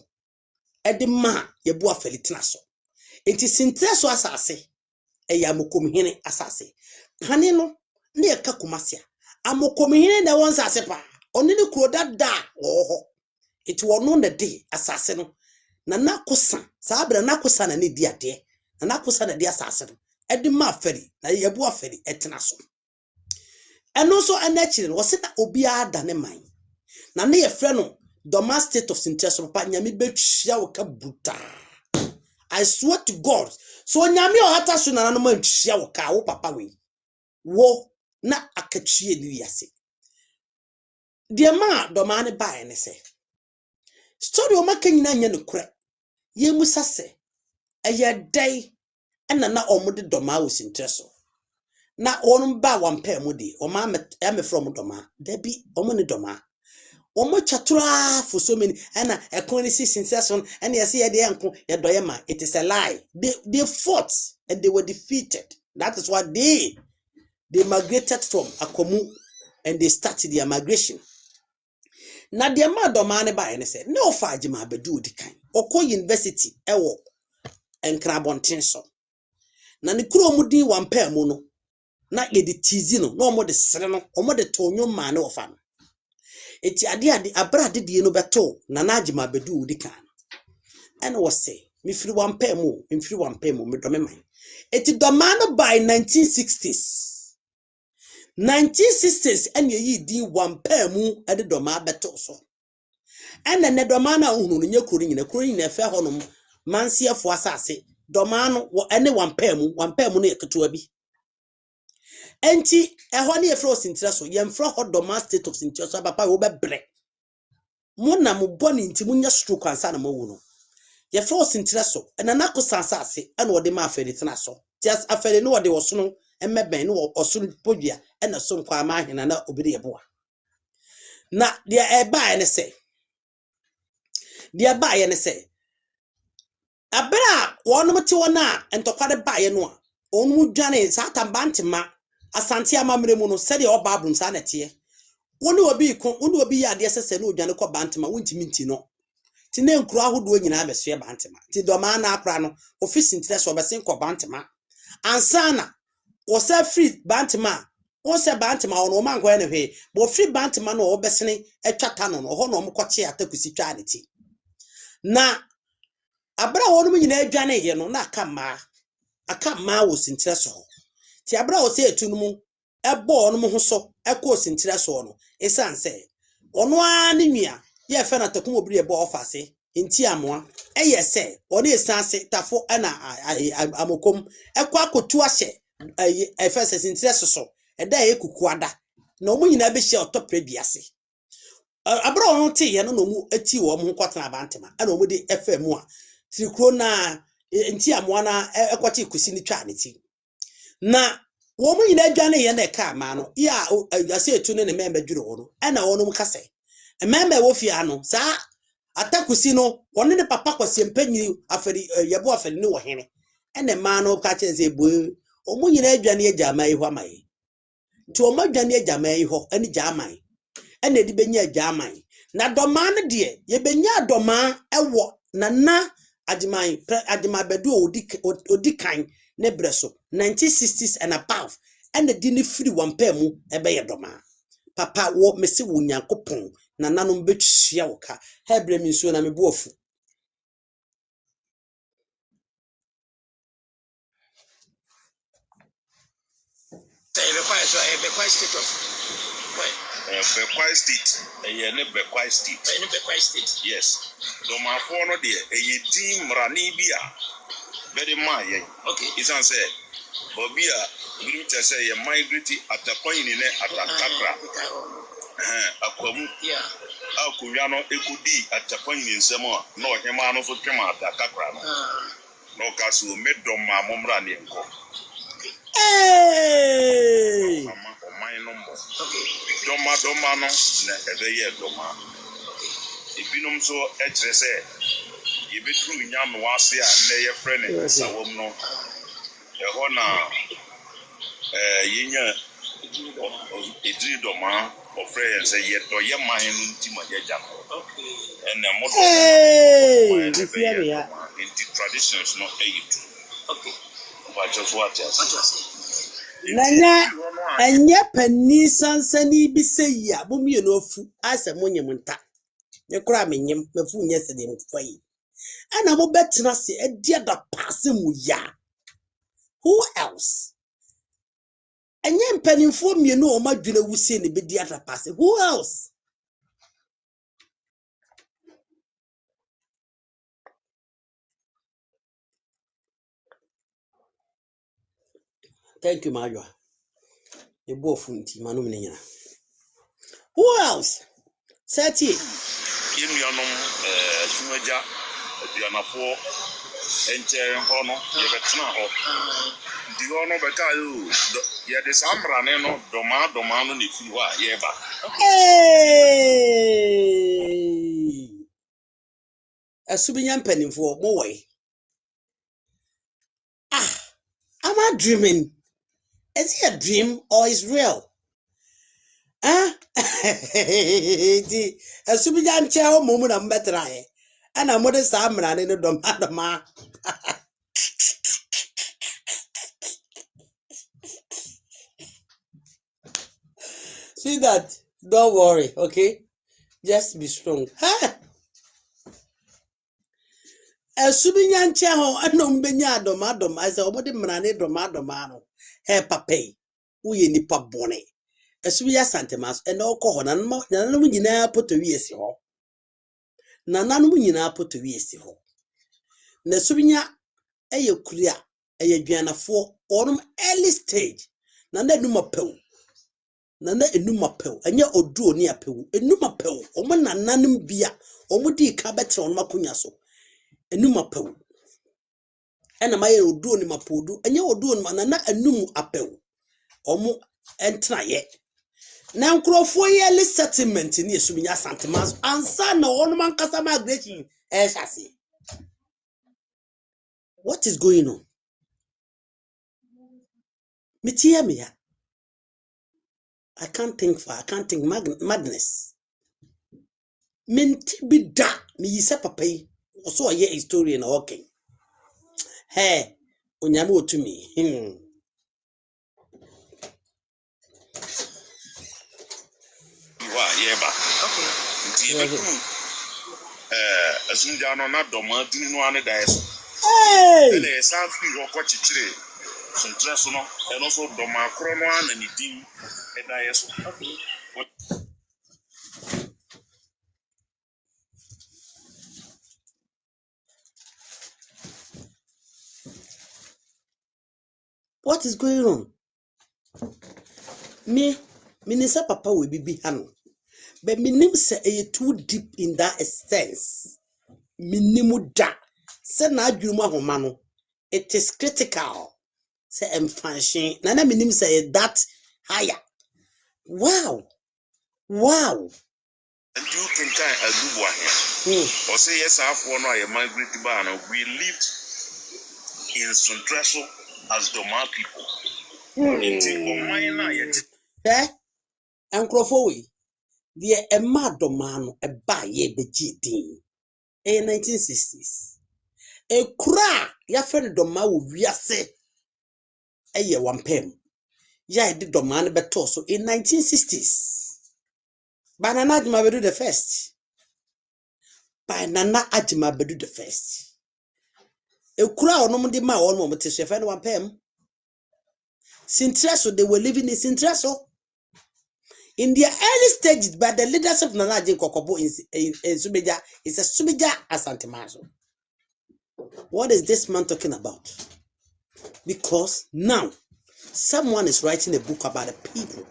E de ma ye bo afeli tena so. Enti sintre so asase e ya mokomhene asase. Kane no na ye ka komasia. Amokomhene na won sase pa. Oni ne kuro dada ho. Enti wono na de asase no. Nana akosa sa abra na akosa na ne di ade. Na akosa na de asase no. E de ma afeli na ye bo afeli etena so. Eno so anachire wo se na obi ada ne man. Na ne ye frɛ no Doma state of Sinteso papa nyame betwia wo ka buta. I swear to God. So nyame o hata so na no man twia wo ka wo papa we. Wo na akatwie ni wiase. De ma Doma ne bae ne se. Story o maka nyina nya ne kure. Ye musa se eye dai na omode Doma wo Sinteso. Na onum ba wampa mu de o ma me from Doma. Debi omo ne Doma. Omo chatura for so many and a conisi sensation and you see it is a lie. They fought and they were defeated. That is what they migrated from Akomu and they started their migration. Na the ma domane ba ene say no fajima bedu di kan. Oko university ewo enkrabonten so. Na ne kuro mu din wampa mu no na ye de tizi no omo de sere no omo de tonyo ma ne ofa no. Eti ade abrade die no beto na najima bedu di kan and was say me free one pay mo me do me man eti Doma no by 1960s 1960s and ye di one pair mu at the doma better so. And then the domana unu nye kuri na fe honum mansia fo asase domano any one pair mu ne ketewa bi. Enti ehɔ ne efro sintra so yemfro hɔ doma state of sintra so papa wo bebre. Mo na mo boni nti mo nya stroke ansa na mo wu no. Yefro sintra so na nakosa asase na wo de ma afere tena so. Just afere no wo de wo so no emmeben no oso podua na so nkwa ma ahena na obiri yeboa. Na dia eba ene se dia ba ye ne se abra wonum ti wona entokwade ba ye no a onum dwane satamba ntema asante amamre mu no se de oba abrum sa na tie woni obi ko woni obi ya de sese no dwane ko bantema wontimi nti no ti ne nkuru ahodo nyina beso ye bantema ti do ma na apra no office interest obesen ko bantema ansana wo se free bantema wo se bantema wo no ma nkwa ne hwe bo free bantema no obesene etwata no ho no omkoche atakusi twa ne ti na abra wonu nyina adwane ye no na aka ma wo sintire so ti abra wo se etunu mu ebo onu mu ho so eko sintire so no esanse onu ani nwia ye fe na takum obiri ebo ofase enti amoa eye se onu esanse tafo na amokom eko akotu ahye efese sintire so eda ye kukuada na omu nyina be hye otopre biase abra onu ti ye no mu eti wo mu kwatana abantema na omu de FM a trikro na enti amoa na ekwachi kusi ni twa ne ti na wo mu nyina adwane ye na ka ma no ya ase etu ne membe dwuro wo no na wono mu kase membe wo fia no sa atakusi no woni ne papa kwase mpanyi aferi yebo aferi ne wo hene na ma no ka chense bo o mu nyina adwane agya ma iho amaye ti o ma adwane agya ma iho ani gya amaye na di benya agya amaye na doma ne de ye benya doma ewo na Adima bedu odikan ne breso 1960s and above and the dini free one pair mu ebe doma papa wo mesi wo nyankopon na nanom betwia wo ka hebre mi so na me boafu Bekwai State. Ne Bekwai State. Yes. Domafo no de di mrani bia. Very ma yen. Okay. Isan say Bobia we say ye migrate at the point in Atakakra. Akwamu. Yeah. Akunwa no ekudi at the point in Semo. No hema no so twema Atakakra no. No kasu medom ma momra ne nko. Hey! Mama o my number. Okay. Doma no na ebe ye doma. Ebinum so etre say ye betru nyam no ase a na ye friend sawom no. Eho na yenya edri doma o friend say ye to ye man no nti ma ye jam. Okay. And na mo Hey! This year ya. In the traditions no eyitu. Okay. But just what else? Nanya enye pani sansani bi sei a bo mie no afu ase monyem nta ne kura menyem mafu nye se de mfai ana mo betena se edia da passe mu ya who else enye mpanimfo mie no o madwene wusie ne bedia da passe who else thank you majwa e bo funti manum ne nyina who else sati Yemianom sumaja aduanafo enche ho no ye betena ho di ho no beka yo ye de samrane no doma no ne fi ho a ye ba hey asubinya mpanimfo mo wai am I dreaming? Is it a dream or is real? Huh? The Subijan Chow moment of Metrae. And I'm what is Samran in the Domadama. See that? Don't worry, okay? Just be strong. Huh? Subijan Chow, I don't be domadom. I said, what the man domadamano. Hey, papa, we nipa bone. Esubiya Santemas and oko nananum nyina potowi esi ho. Nananum nyina potowi esi ho. Na subinya eye kuria eye dwanafo onum early stage. Na enuma pew. Nana enuma pew. Enya oduo ni apew. Enuma pew. Omo nananum bia. Omo di ka betre onum akonya so. Enuma pew. Ena maye oduo ni mapodu. Enya oduo ni nana enum apew. Omo entra ye. Na nkrofo yearly settlement ni esubinya Santemas ansa na onum ankasa migration shase. What is going on? Mitia me ya. I can't think madness. Minti bi da mi yise papa yi. Oso ye historian okay. Hey, onyame otumi. Yeba. Okay. Asunja no na doma dinu no ane da eso. Hey! Ele sa free ro ko chichire. Suntre no e no so doma kro no ana ni din e da eso. Okay. What is going on? Minister papa will be hano. But minim say e too deep in that sense. Minimu da. Se na adwuma homa no. It is critical. Say function. Nana minim say that higher. Wow. Wow. And you can kind of do what here. Or say yes, after no, I migrate banner. We lived in Suntraso as Doma people. Eh? Ankrofo the Emma Domano a baye begidin. In 1960s. A cra ya friend Doma will be a say a year one pen. Ya did Doman better so in 1960s. By Nana Ajima Bedu the first. By Nana Ajima Bedu the first. A crowd no di ma one moment to friend one pen. Sintreso, they were living in Sintreso. In their early stages, by the leadership of Nana Ajin Kokobo in Sumeja, it's a Sumeja Asantemazo. What is this man talking about? Because now, someone is writing a book about the people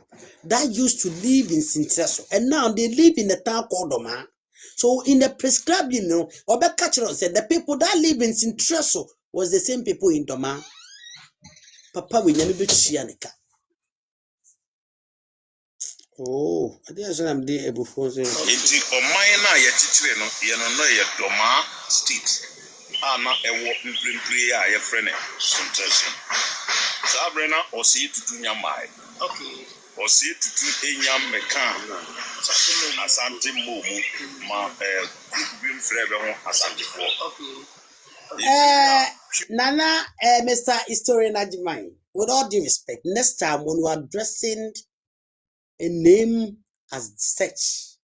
that used to live in Sintreso, and now they live in a town called Doma. So in the prescribed, Obekachiro said the people that live in Sintreso was the same people in Doma. Papa, we never be Chianica. Oh, I didn't I'm there before. Into Omayana, your teacher, you know, Doma state. Na ewo mprimpriya ya frene Suntraso. Sabrina osi tutu nyamai. Okay. Osi tutu enyam meka. Asante momu ma group frebe ho asante fo. Okay. Nana Mr. Historian Ajimai, with all due respect, next time when you are addressing a name as such,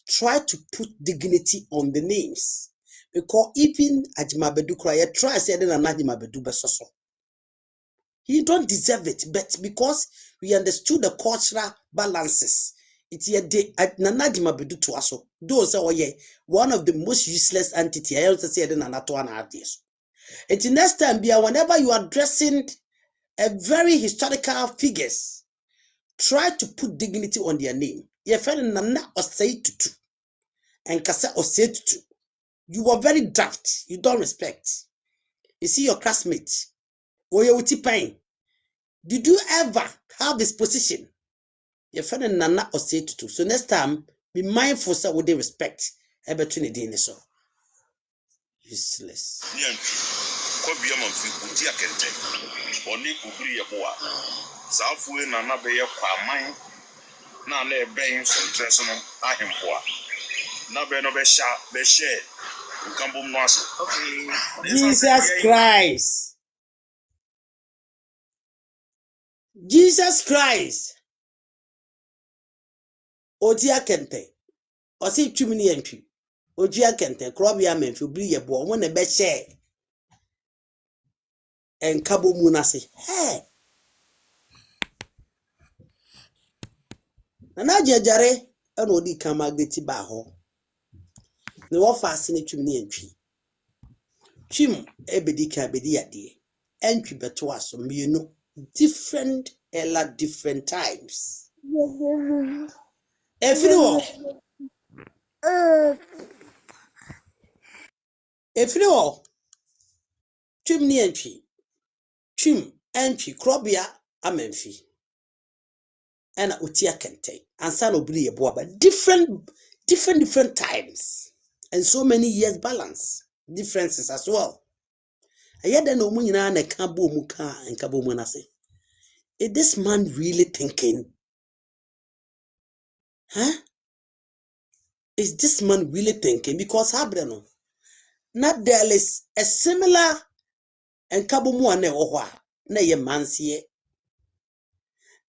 try to put dignity on the names. Because even Ajima Bedu Kraya try saying Ajima Bedu Besoso. He don't deserve it, but because we understood the cultural balances, it's a day at Nanajima Bedu to us. Those are one of the most useless entity. I also say Nanatuan artists. And next time, whenever you are addressing a very historical figures, try to put dignity on their name. Your friend Nana Osei Tutu and Kasa Osei Tutu. You were very daft. You don't respect. You see your classmates. Oyewuti Pine. Did you ever have this position? Your friend Nana Osei Tutu. So next time, be mindful sir, with the respect. Opportunity in so. Useless. Oni kubri ya kwa. Zafuwe na nabe ya kwa mai. Na le ben Suntraso no ahempoa. Nabe no be share. Okay. Jesus Christ. Jesus Christ. Odia kente. Osi twimini yentwi. Odia kente. Krobia menfi obri yebo. Won na be share. En kabo mu na se. Hey. na jare e no di kan Margaret ba ho ne wo fa ase ne twim ne antwi twim e bedi kan bedi ade antwi beto aso mienu different different times efiri wo twim ne antwi twim antwi krobia amamfi ena otia kente ansa no bri yebo ba different times and so many years balance differences as well. Ayeda no mu nyina na ka bo mu ka enka bo mu na say. Is this man really thinking? Huh? Is this man really thinking? Because habreno not there is a similar enka bo mu na wo ho a na ye mansie.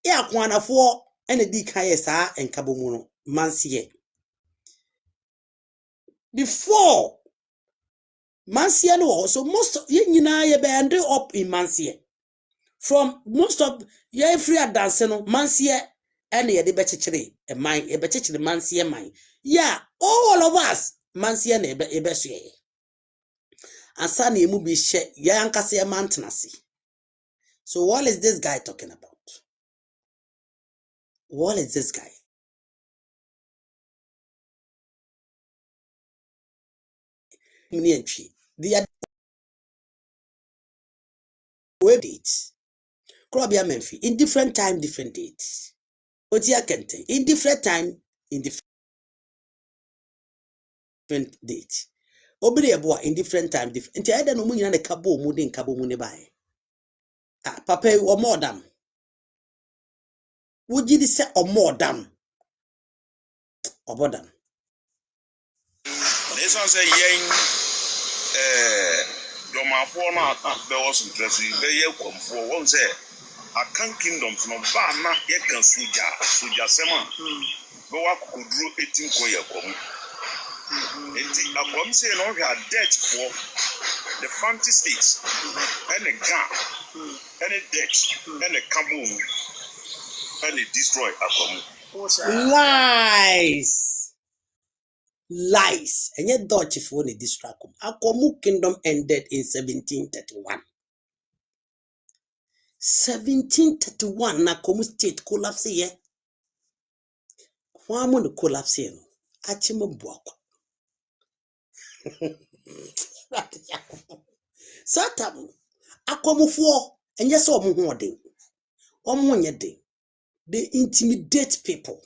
Ya kwanafo ene di kan ye sa enka bo mu no mansie. Before mansie no so most ye nyina ye be end up in mansie. From most of ye free dance no mansie and ye de betchire a mine e betchire mansie mine. Yeah, all of us mansie na e be so ye. Ansa na emu bi hye ye ankase e mantenase. So what is this guy talking about? What is this guy? The dates. Krobia Menfi in different time, different dates. Otia Kente in different time, in different dates. Obere eboa in different time, different. Nti aida no munyina ne kabo mu de nkabo mu ne bae. Ah, papa o modam. Would you say or more dam? Obodam. This one say Domafo na be was interested be ye komfo won say akan kingdoms no ba na ye kan suja sema be wa koduro 18 ko ye kom enti akom say no hwa debt for the fancy states and the gang and the debt and the kaboom and they destroy akom Lies. And yet Dutch for the distract. Akomu kingdom ended in 1731. 1731 na Akomu state collapse ye. Kwamu no collapse ye no. Achimo buako. Satamu. Akomu fo. And yes, omu hoarding. Omu nyede. They intimidate people.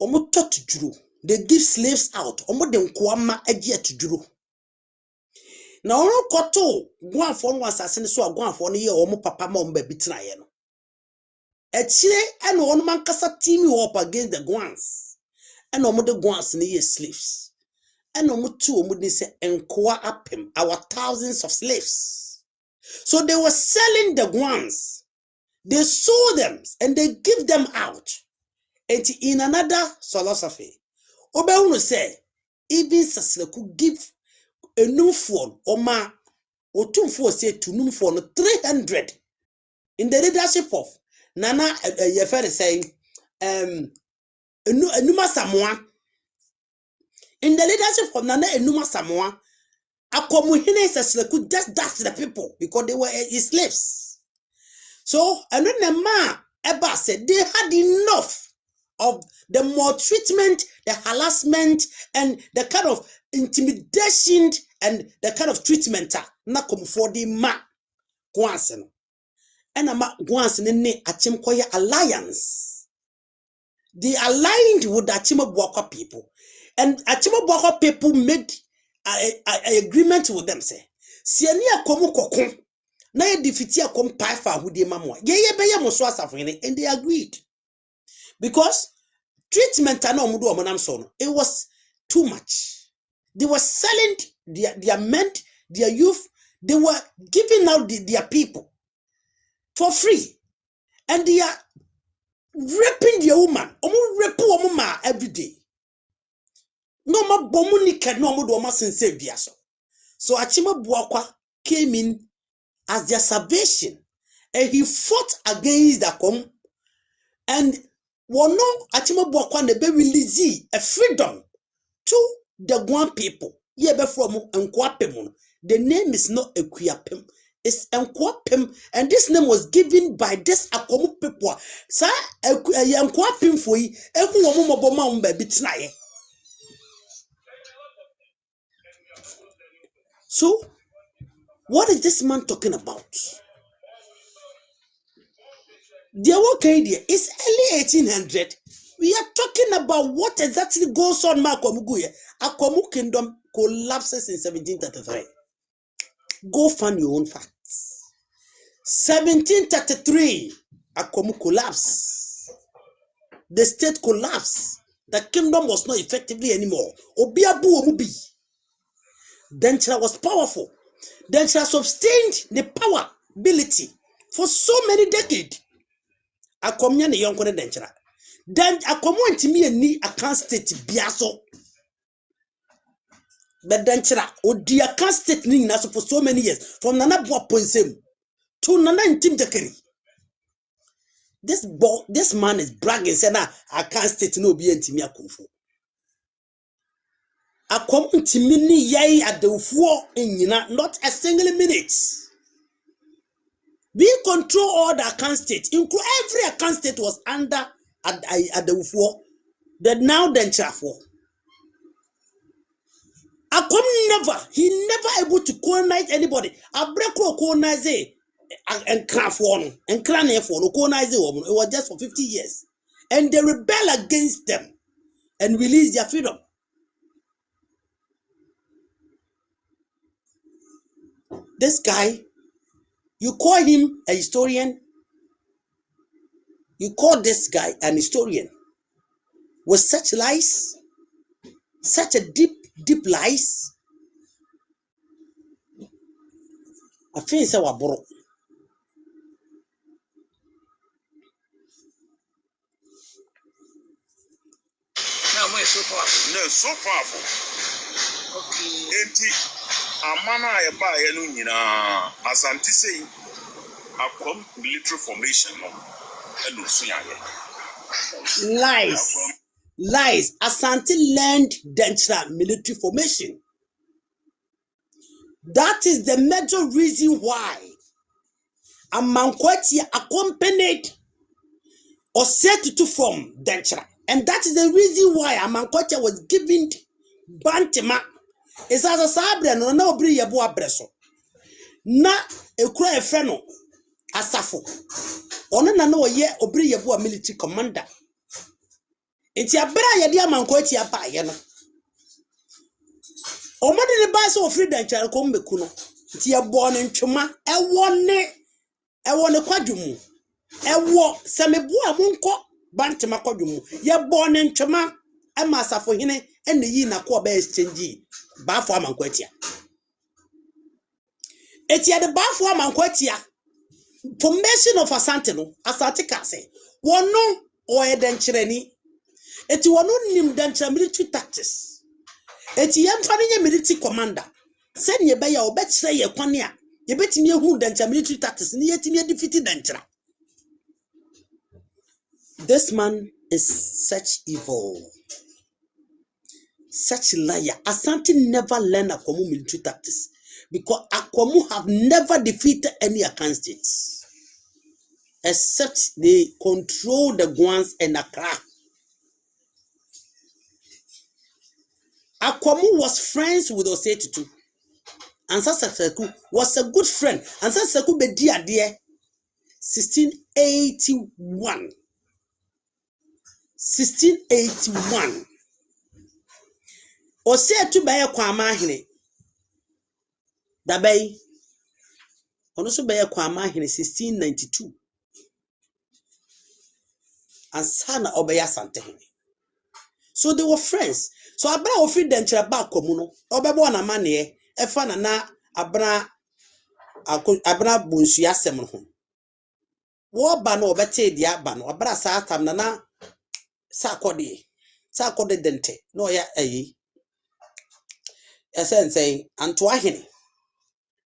Omu tot juru. They give slaves out. Omu de nkwama eji atujuru. Na ono koto gwanfo no asase so agwanfo no ye omu papa ma omu babitina ye no. Echire ene ono mankasa team up against the Gwans. Ene omu de Gwans ne ye slaves. Ene omu tu omu de se enkoa apem our thousands of slaves. So they were selling the Gwans. They sold them and they give them out. And in another philosophy, Obehunu say, even Sasle could give a new phone or ma or 2 4 say to new phone 300 in the leadership of Nana Yefere saying Enuma Samoa in the leadership of Nana Enuma Samoa Akomuhine Sasle could just dash the people because they were his slaves. So and when the man Eba said they had enough of the maltreatment, the harassment, and the kind of intimidation and the kind of treatment na come for the ma Gwansen. And ama Gwansen ne Achimkoya alliance. They aligned with the Achimabwaka people. And Achimabwaka people made an agreement with them. Say, Siania komu kokon. Na ye defeatia kom paifa hudi mamwa. Ye beye moswa safwene. And they agreed. Because treatment it was too much. They were selling their men, their youth, they were giving out their people for free. And they are raping their woman. Rape ma every day. No ma bomunika no mo do ma sense biaso. So Achima Buakwa came in as their salvation. And he fought against the Akom. And Wono Achimabua Kwane be release a freedom to the Guan people. Ye be from Nkwapem. The name is not Equiapem. It's Nkwapem, and this name was given by this Akomu people. Sa Nkwapem for ye, Eku Womo Boma Umbe Bitnaye. So, what is this man talking about? The Awokadia is early 1800. We are talking about what exactly goes on Makomuguye. Akomu Kingdom collapses in 1733. Go find your own facts. 1733, Akomu collapsed. The state collapsed. The kingdom was not effectively anymore. Obiabu Omubi. Denchira was powerful. Denchira sustained the power ability for so many decades. Akomnya ne yonko ne Denchira. Then Akomu ntimi ani Akan state biaso. But Denchira odi Akan state ni na for so many years, from Nana Boa Ponsem to Nana Ntim Jakeri. This man is bragging saying Akan state no be ntimi akomfo. Akom ntimi ni yai adewfo enyina, not a single minute. We control all the Akan state, include every Akan state was under adewfo. That now Denchira for. Akom he never able to colonize anybody. Abreko colonize and craft one and clan for no colonize woman. It was just for 50 years. And they rebel against them and release their freedom. This guy, you call him a historian. You call this guy an historian with such lies, such a deep lies. I feel so abroad. Now, we're so powerful. No, so powerful. Okay. Amana eba yenu nyina Asante say akom military formation no enu suyaye. Lies. Asante learned Denchira military formation. That is the major reason why Amankweti accompanied or set to form Denchira. And that is the reason why Amankweti was given Bantima. It's as a sabre no na obri yebo abreso. Na ekura efreno asafo. Ono na oye obri yebo military commander. Enti abra ye dia Amankweti aba ye no. Omode ne ba so ofri Denchira ko mbeku no. Enti ye bo ne ntwoma ewo ne kwadwumu. Ewo semebu amunko Bantima kwadwumu. Ye bo ne ntwoma ema asafo hene ene yi na ko ba exchange. Bafo Amankwetia. Etia the Bafo Amankwetia formation of Asante no Asante kase wono o Denchira ni eti wono nim Denchira military tactics eti yemfa ne military commander se ne be ya obekire ye kwane a ye betimi ehu Denchira military tactics ni yetimi defeat Denchira. This man is such evil, such liar. Asante never learned Akomu military tactics because Akomu have never defeated any Akan states except they control the Guans and Accra. Akomu was friends with Osei Tutu. Ansa Seku was a good friend. Ansa Seku be dear 1681. 1681. Osei tu baye kwama hene. Dabei. Ono so baye kwama hene 1692. Ansana obeya Asante hene. So they were friends. So abra ofri Denchira ba Akomu no. Obebo na mane efa na abra bunsu yasem no ho. Wo ba no obete dia ba no abra sa atam na sa akode dente no ya ayi esense anto ahene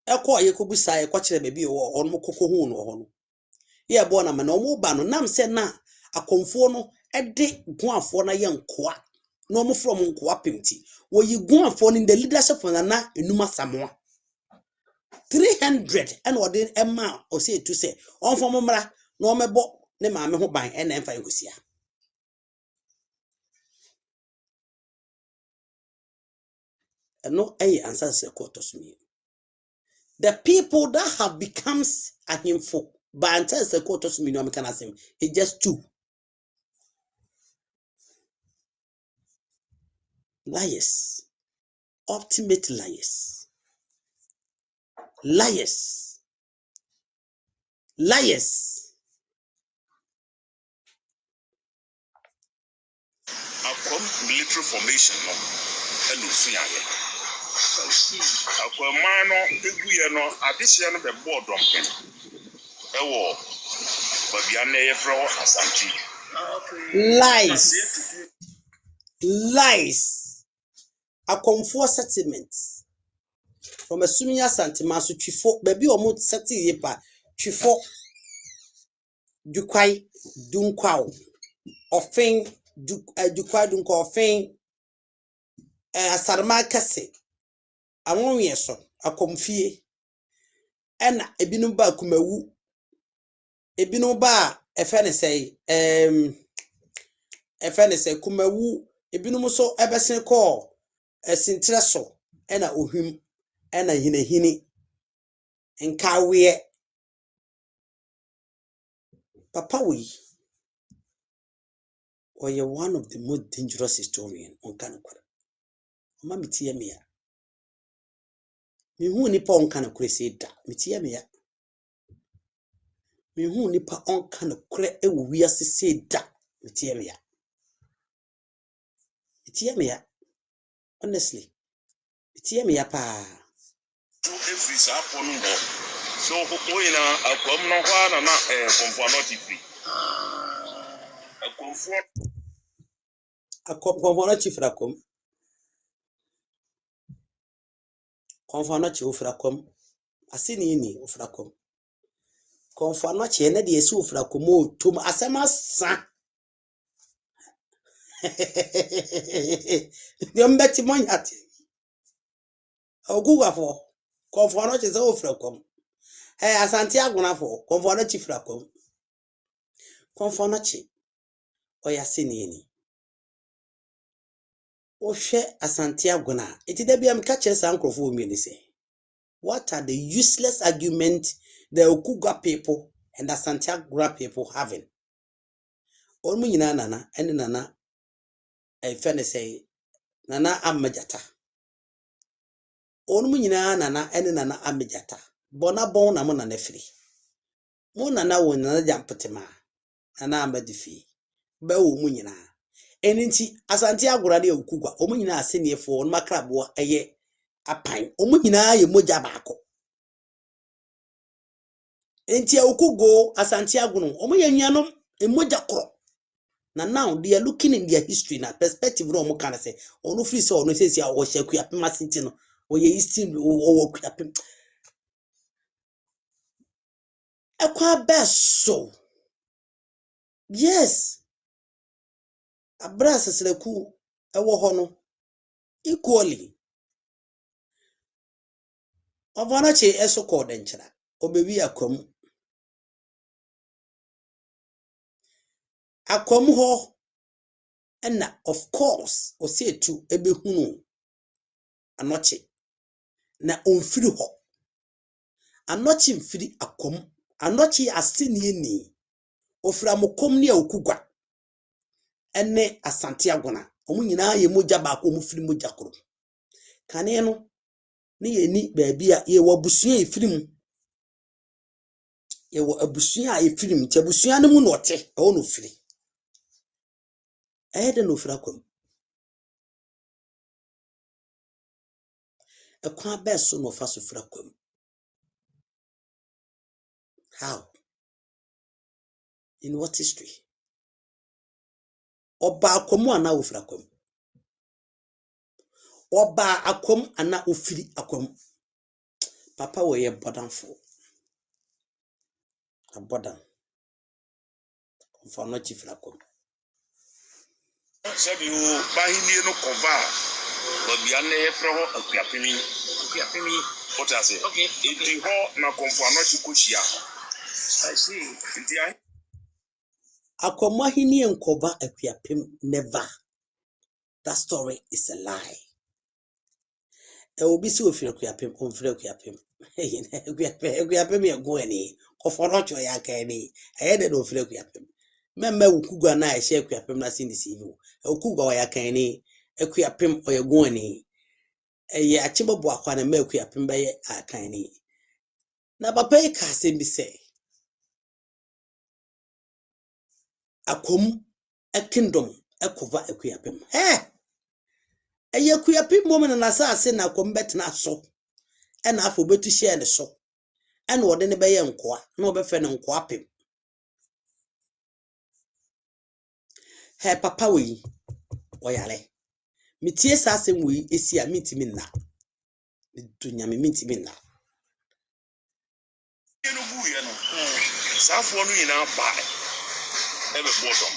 ekọ ye kobusa ye kwakire bebi wo onmo kokko hu no ho no ye bo na ma na omo ba no nam se na akomfo no ede guanfo na ye nkoa no mo from nkoa pemti wo yi guanfo in the leadership of Nana Enuma Samoa 300 and ode emma o say to say on from mra no mebo ne maame ho ban en emfa ekosia no answer se quarters me the people that have becomes a himfo by answer se quarters me no am can asem it just two liars, ultimate liars, liars, liars. Akwam military formation no enu suaye akwama no eguye no adehye no be board ompen ewo babia na yefro asanti Lies, lies. Akomfo settlements from assuming Santima so twifo baby omo settle yepa twifo dukwai dunkwao ofin dukwai dunkwa ofin asarma kase awon yeso akomfie ena ebinum ba kumawu ebinum ba efene say kumawu ebinum so ebesen ko esintre so ena ohwim ena hinahini nkawe papa we or you're one of the most dangerous historian on Kanakura. Mamma tia mea. Me who nipa on Kanakura said that. Mitia mea. Me who nipa on Kanakura e we as said that. Mitia mea. Mitia mea. Honestly. Mitia mea pa. every sapon ho so ho ina akwam no ho na komfo not free akomfo Akomfo chifrakom. Komfo no chifrakom. Asini ni ufrakom. Komfo no chi ene de esi ufrakom o tum asema sa. Dem beti monyati. Oguga fo. Komfo no chi se ufrakom. Asante aguna fo. Komfo no chifrakom. Komfo no chi. Oya sinini. Ohwe asante aguna. Iti da bia mka kire sa nkrofo mi ni say. What are the useless arguments the Okuga people and the Asante Aguna people having? Olmu nyina nana ene nana fene say nana amejata. Olmu nyina nana ene nana amejata. Bona bon na mo na nefri. Mo nana wo nana jampetema. Nana amedifi. Ba wo mu nyina. Eninti Asante Aguna de Okugwa. Omu nyina asenefo on makrabo eye apan. Omu nyina ye moja baako. Enti Okugo Asante Aguna. Omu ye nyanom emoja kro. Now they are looking in their history na perspective no mo can say onu free so onu say o hyeku apem asenti no o ye eastin o apem ekwa beso yes abras seleku ewo ho no equally ovanache esoko denchira obewi akwam ho na of course o say to ebehunu anoche na onfiri ho anoche mfiri akwam anoche aseni ni ofra mokom ne Okugwa ene Asante Aguna omu nyina ye moja ba ko mu firi moja kro kane no ne ye ni baabia ye wabusua efirim ye wo abusua efirim ti abusua no mu no te e wo no firi de no fira kwam e kwa beso no fa so fira kwam how in what history oba akwam ana wo fira kwam oba akwam ana ofiri akwam papa wo ye bodanfo abodan komfo no chifira kwam Said you buy him no cover, but be a from a piapini. What I say? Okay. If the hall na conform not to kushia. I see. Akomahini enkoba akuapem never. That story is a lie. E obi si ofire akuapem onfire akuapem. Akuapem ye go ani. Koforocho ya ka ani. E de no ofire akuapem. Memma ukugwa na e share akuapem na sin deceive. Ukugwa ya ka ani. Akuapem oye go ani. Ye achibabo akwa na ma akuapem be ye aka ani. Na papa e ka asem bi se akom a kingdom ekova akuapem. Eye akuapem moment na asase na akom betena so. E na afọ betu share ne so. E na ode ne be ye nkoa. Na obefe ne nkoa pem. Papa we oyale. Mitie sa asem we esi a mitimi na. Dunyame mitimi na. No bu ye no. Safo no nyina ba. E be bottom.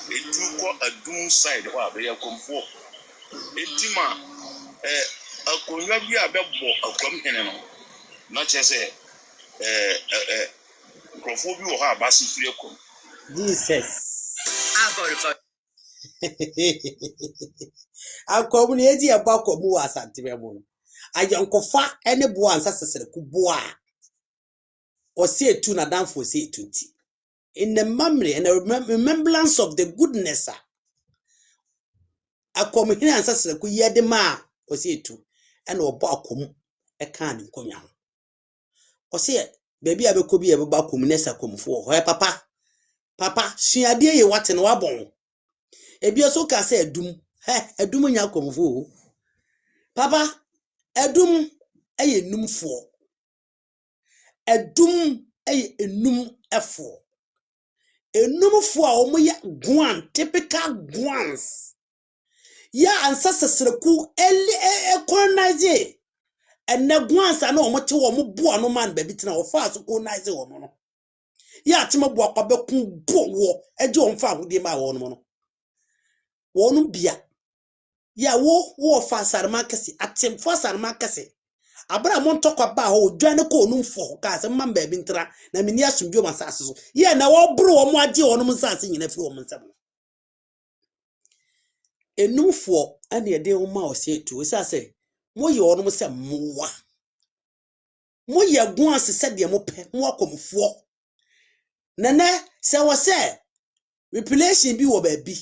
Edu ko adun side wa be yakomfo. Etima akonwa bi abebo akwam hene no. Na chese microphone bi wo ha abasi firi akom. Jesus. Akom ni edi eba akom wa asante bebo no. Ayankofa ene bo ansa sesere ku bo a. Osi etu na danfo osi etu nti. In the memory and the remembrance of the goodness. Akom hene ansa sesere ku yede ma osi etu. Ene obo akom e kan ni nkonya. Osi baby abekobi ebe ba akom nesa akomfo ho papa suade ye wate no wabon. Ebi so ka se edum edum nya akomfo. Papa edum eye numfo. Edum eye enum efo. Enumfo a omo ya guan, typical guans. Ya ancestresreku colonize. Enne guans ana omo te wo mo bo no man ba bitina wo fa so colonize wo no. Ya atima bo akwa bekun bo wo eje wo mfa ahode ma wo no no. Wo no bia. Ya wo fa sarma kese atem fa sarma kese. Abra mon tokwa ba ho dwane ko onumfo ka se man ba bintra na meni asumbi o masase so. Ye na wo bro wo mo age wo no msase nyina fi wo msam. Enumfo ane ede wo ma o se etu se ase mo ye wo no se mowa. Mo ye guan se de mo pe mo akomfo. Nana se wo se repulation bi wo ba bi.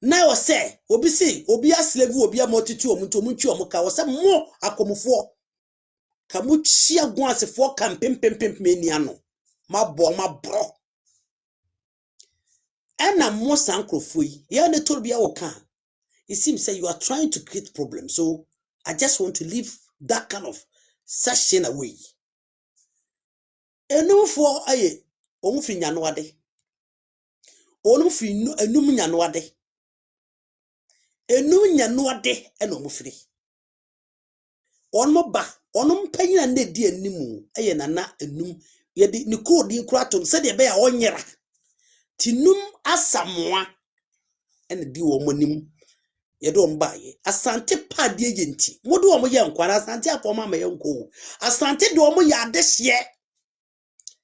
Na wo se obi si obi aslave obi amotitu omuntu omu ka wo se mo akomfo. Kamuchia guanse for campem meniano. Ma bro. Ena mo sankrofui. Ya ne tolbia woka. It seems that you are trying to create problems. So I just want to leave that kind of session away. Enu for aye omfi nyanwade. Onumfi enum nyanwade. Enum nyanwade ena omfiri. Onmo ba onum panyina na di animu eye nana enum ye di ni code kratom se de be ya onyera tinum asamoa ene di wo monim ye do mbaye asante pade agenti modu wo ye nkwara asante afoma ma ye nko asante de wo ye adehye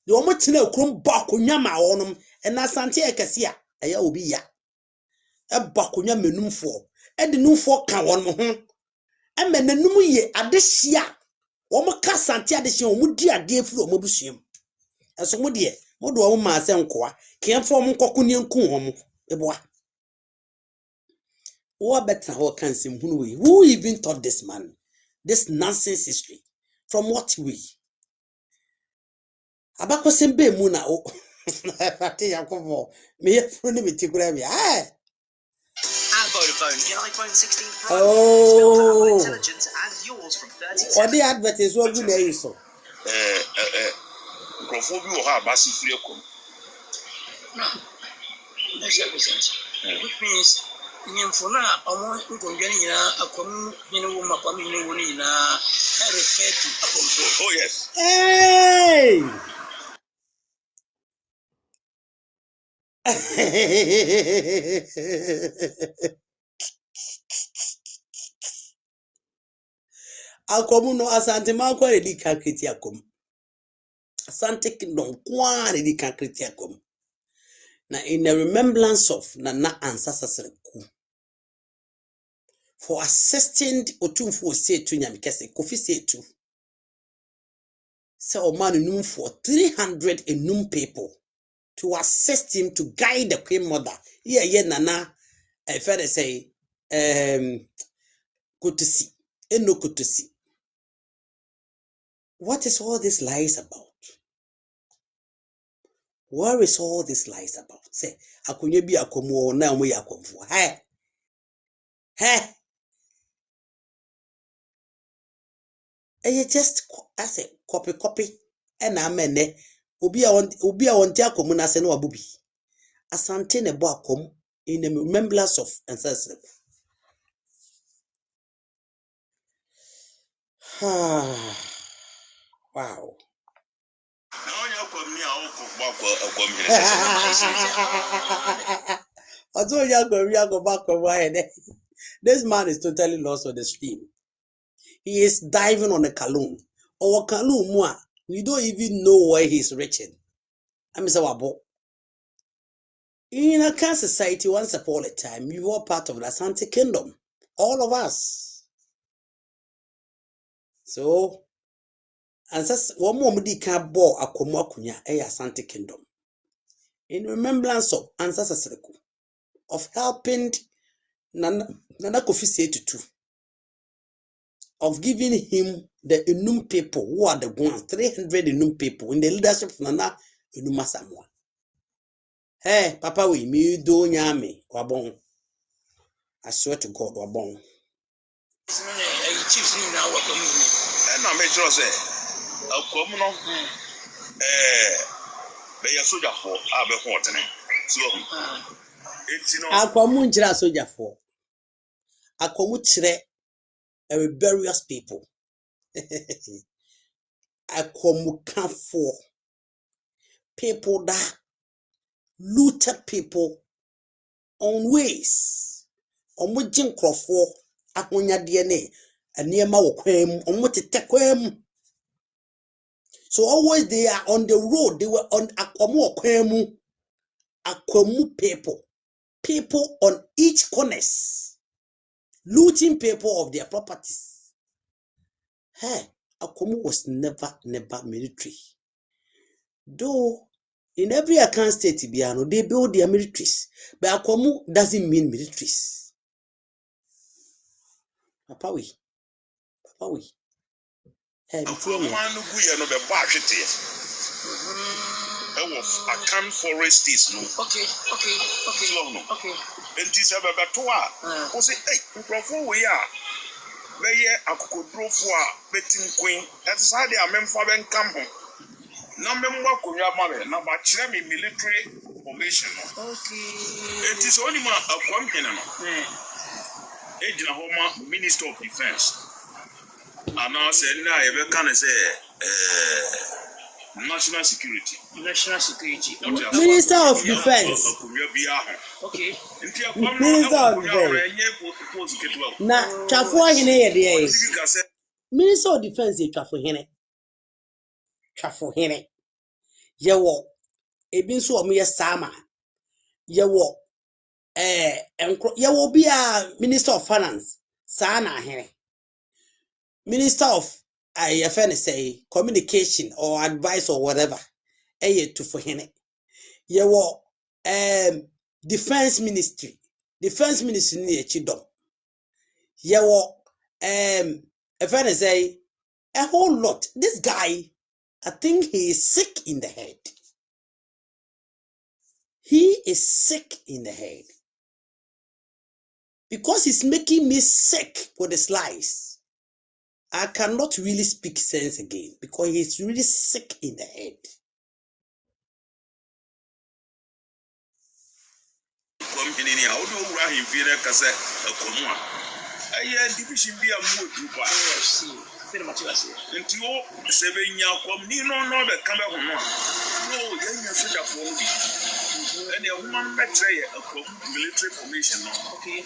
de wo tena ekrum ba konwa ma wonum ena asante ekese a eya obi ya e ba konwa menumfo e de numfo ka wonum ho e menanum ye adehye Omo ka santi adehye omo di ade afiri omo busuam. Eso mo de mo do omo ma se nkoa. Kemfo omo nkoko ni nku omo eboa. What better how can sim who even taught this man this nonsense history from what we abako sembe mu na o ate yakobo me yefro ni metikura bi Vodafone, get iPhone 16 Pro. Oh, Intelligence and yours from 30 what the advert is what good is so. Microphone bi wo ha abasi firi akom. Which means Nyamfona, refer to Akomfo. Oh yes. Hey! Akomu no asante mankwa redi kakriti akom. Asante kingdom kwa redi kakriti akom. Na in the remembrance of Nana ancestors for assisting Otumfo say to Nyamikese Kofi say to say o man num for 300 enum people to assist him to guide the queen mother. Ye Nana further say Kutusi eno Kutusi. What is all this lies about? Where is all this lies about? Say akunye bi akomu na mo yakomfo. Hey. Just I say copy and amene obi a wonti akomu na se no abubi. Asante ne bo akom in the remembrance of ancestors. Wow. This man is totally lost on the stream. He is diving on a canoe. Or canoe, we don't even know where he's reaching. I'm Mr. Wabo. In a Akan society, once upon a time, we were part of the Asante Kingdom. All of us. So, and that's one more mudi can bo akomo akunya Asante Kingdom. In remembrance of ancestors of helping Nana Kofi Setutu, of giving him the Enum people who are the ones, 300 Enum people in the leadership of Nana Enuma Samoa. Hey, Papa, we me do nyame wabon. I swear to God, wabon. Chiefs now what And I make sure say, a commoner, they are soldier for Abe Horton. So, it's Akwamu nchira soldier for. Akwamu chire a rebellious people. Akwamu can for people that looted people on ways. Omujin krofo akonya DNA aniema wo kwam omotete kwam. So always they are on the road. They were on akwamu people on each corners looting people of their properties. Hey, akwamu was never military. Though in every Akan state they build their militaries, but akwamu doesn't mean militaries. Papa we. Hey, Akan forest is no. Okay. And this ever was it? Hey, we are. They are Akodro for betting queen. That's how they are meant for them come home. No member could your mother, no, but Chemi military formation. Okay. It is only my acquaintance. Agent Homa, Minister of Defense. And now said, now I can say national security. Minister of Defense. Okay. Minister of Defense. Na chafo hene ye de. Minister of Defense ye chafo hene. Ye wo ebi nso omo ye sama. Ye wo ye wo bia Minister of Finance sana hene. Minister of I say communication or advice or whatever. To for hene. Ye wo Defense Ministry ni chidom. Ye wo say a whole lot. This guy, I think he is sick in the head. He is sick in the head. Because he's making me sick with his lies. I cannot really speak sense again because he's really sick in the head. Division be a mood group. Until 7 years come, you know, the camera. No, young soldier for me. And the woman betray a military formation. Okay.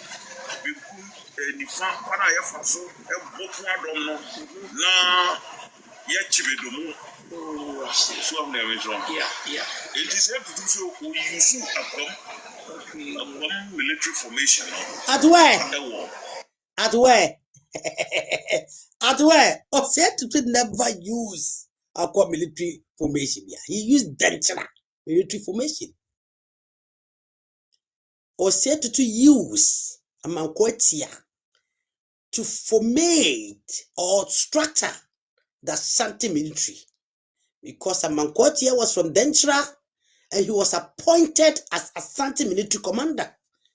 Nifa kwana ya faso e boku adom no na ye chibedomu so am na we so Yeah. it is help to do so we use a military formation At where? At where? Osei never use our military formation. Yeah. He used denture military formation. Osei to use Amankwatia to formate or structure the Asante military, because Amankwatia was from Denchira and he was appointed as Asante military commander.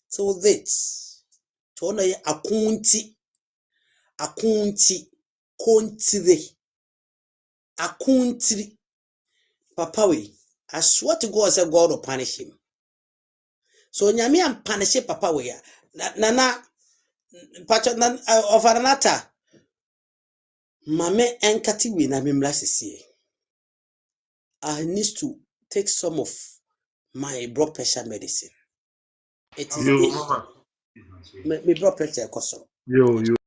So this to honor Akunti, Akuntiri, Papawe. I swear to God, I said God will punish him. So Nyami am punish Papawe. Nana Pacha of Aranata. Mame enkati we na mimla sisi. I need to take some of my blood pressure medicine. It is Yo, mama. my blood pressure koso. Yo.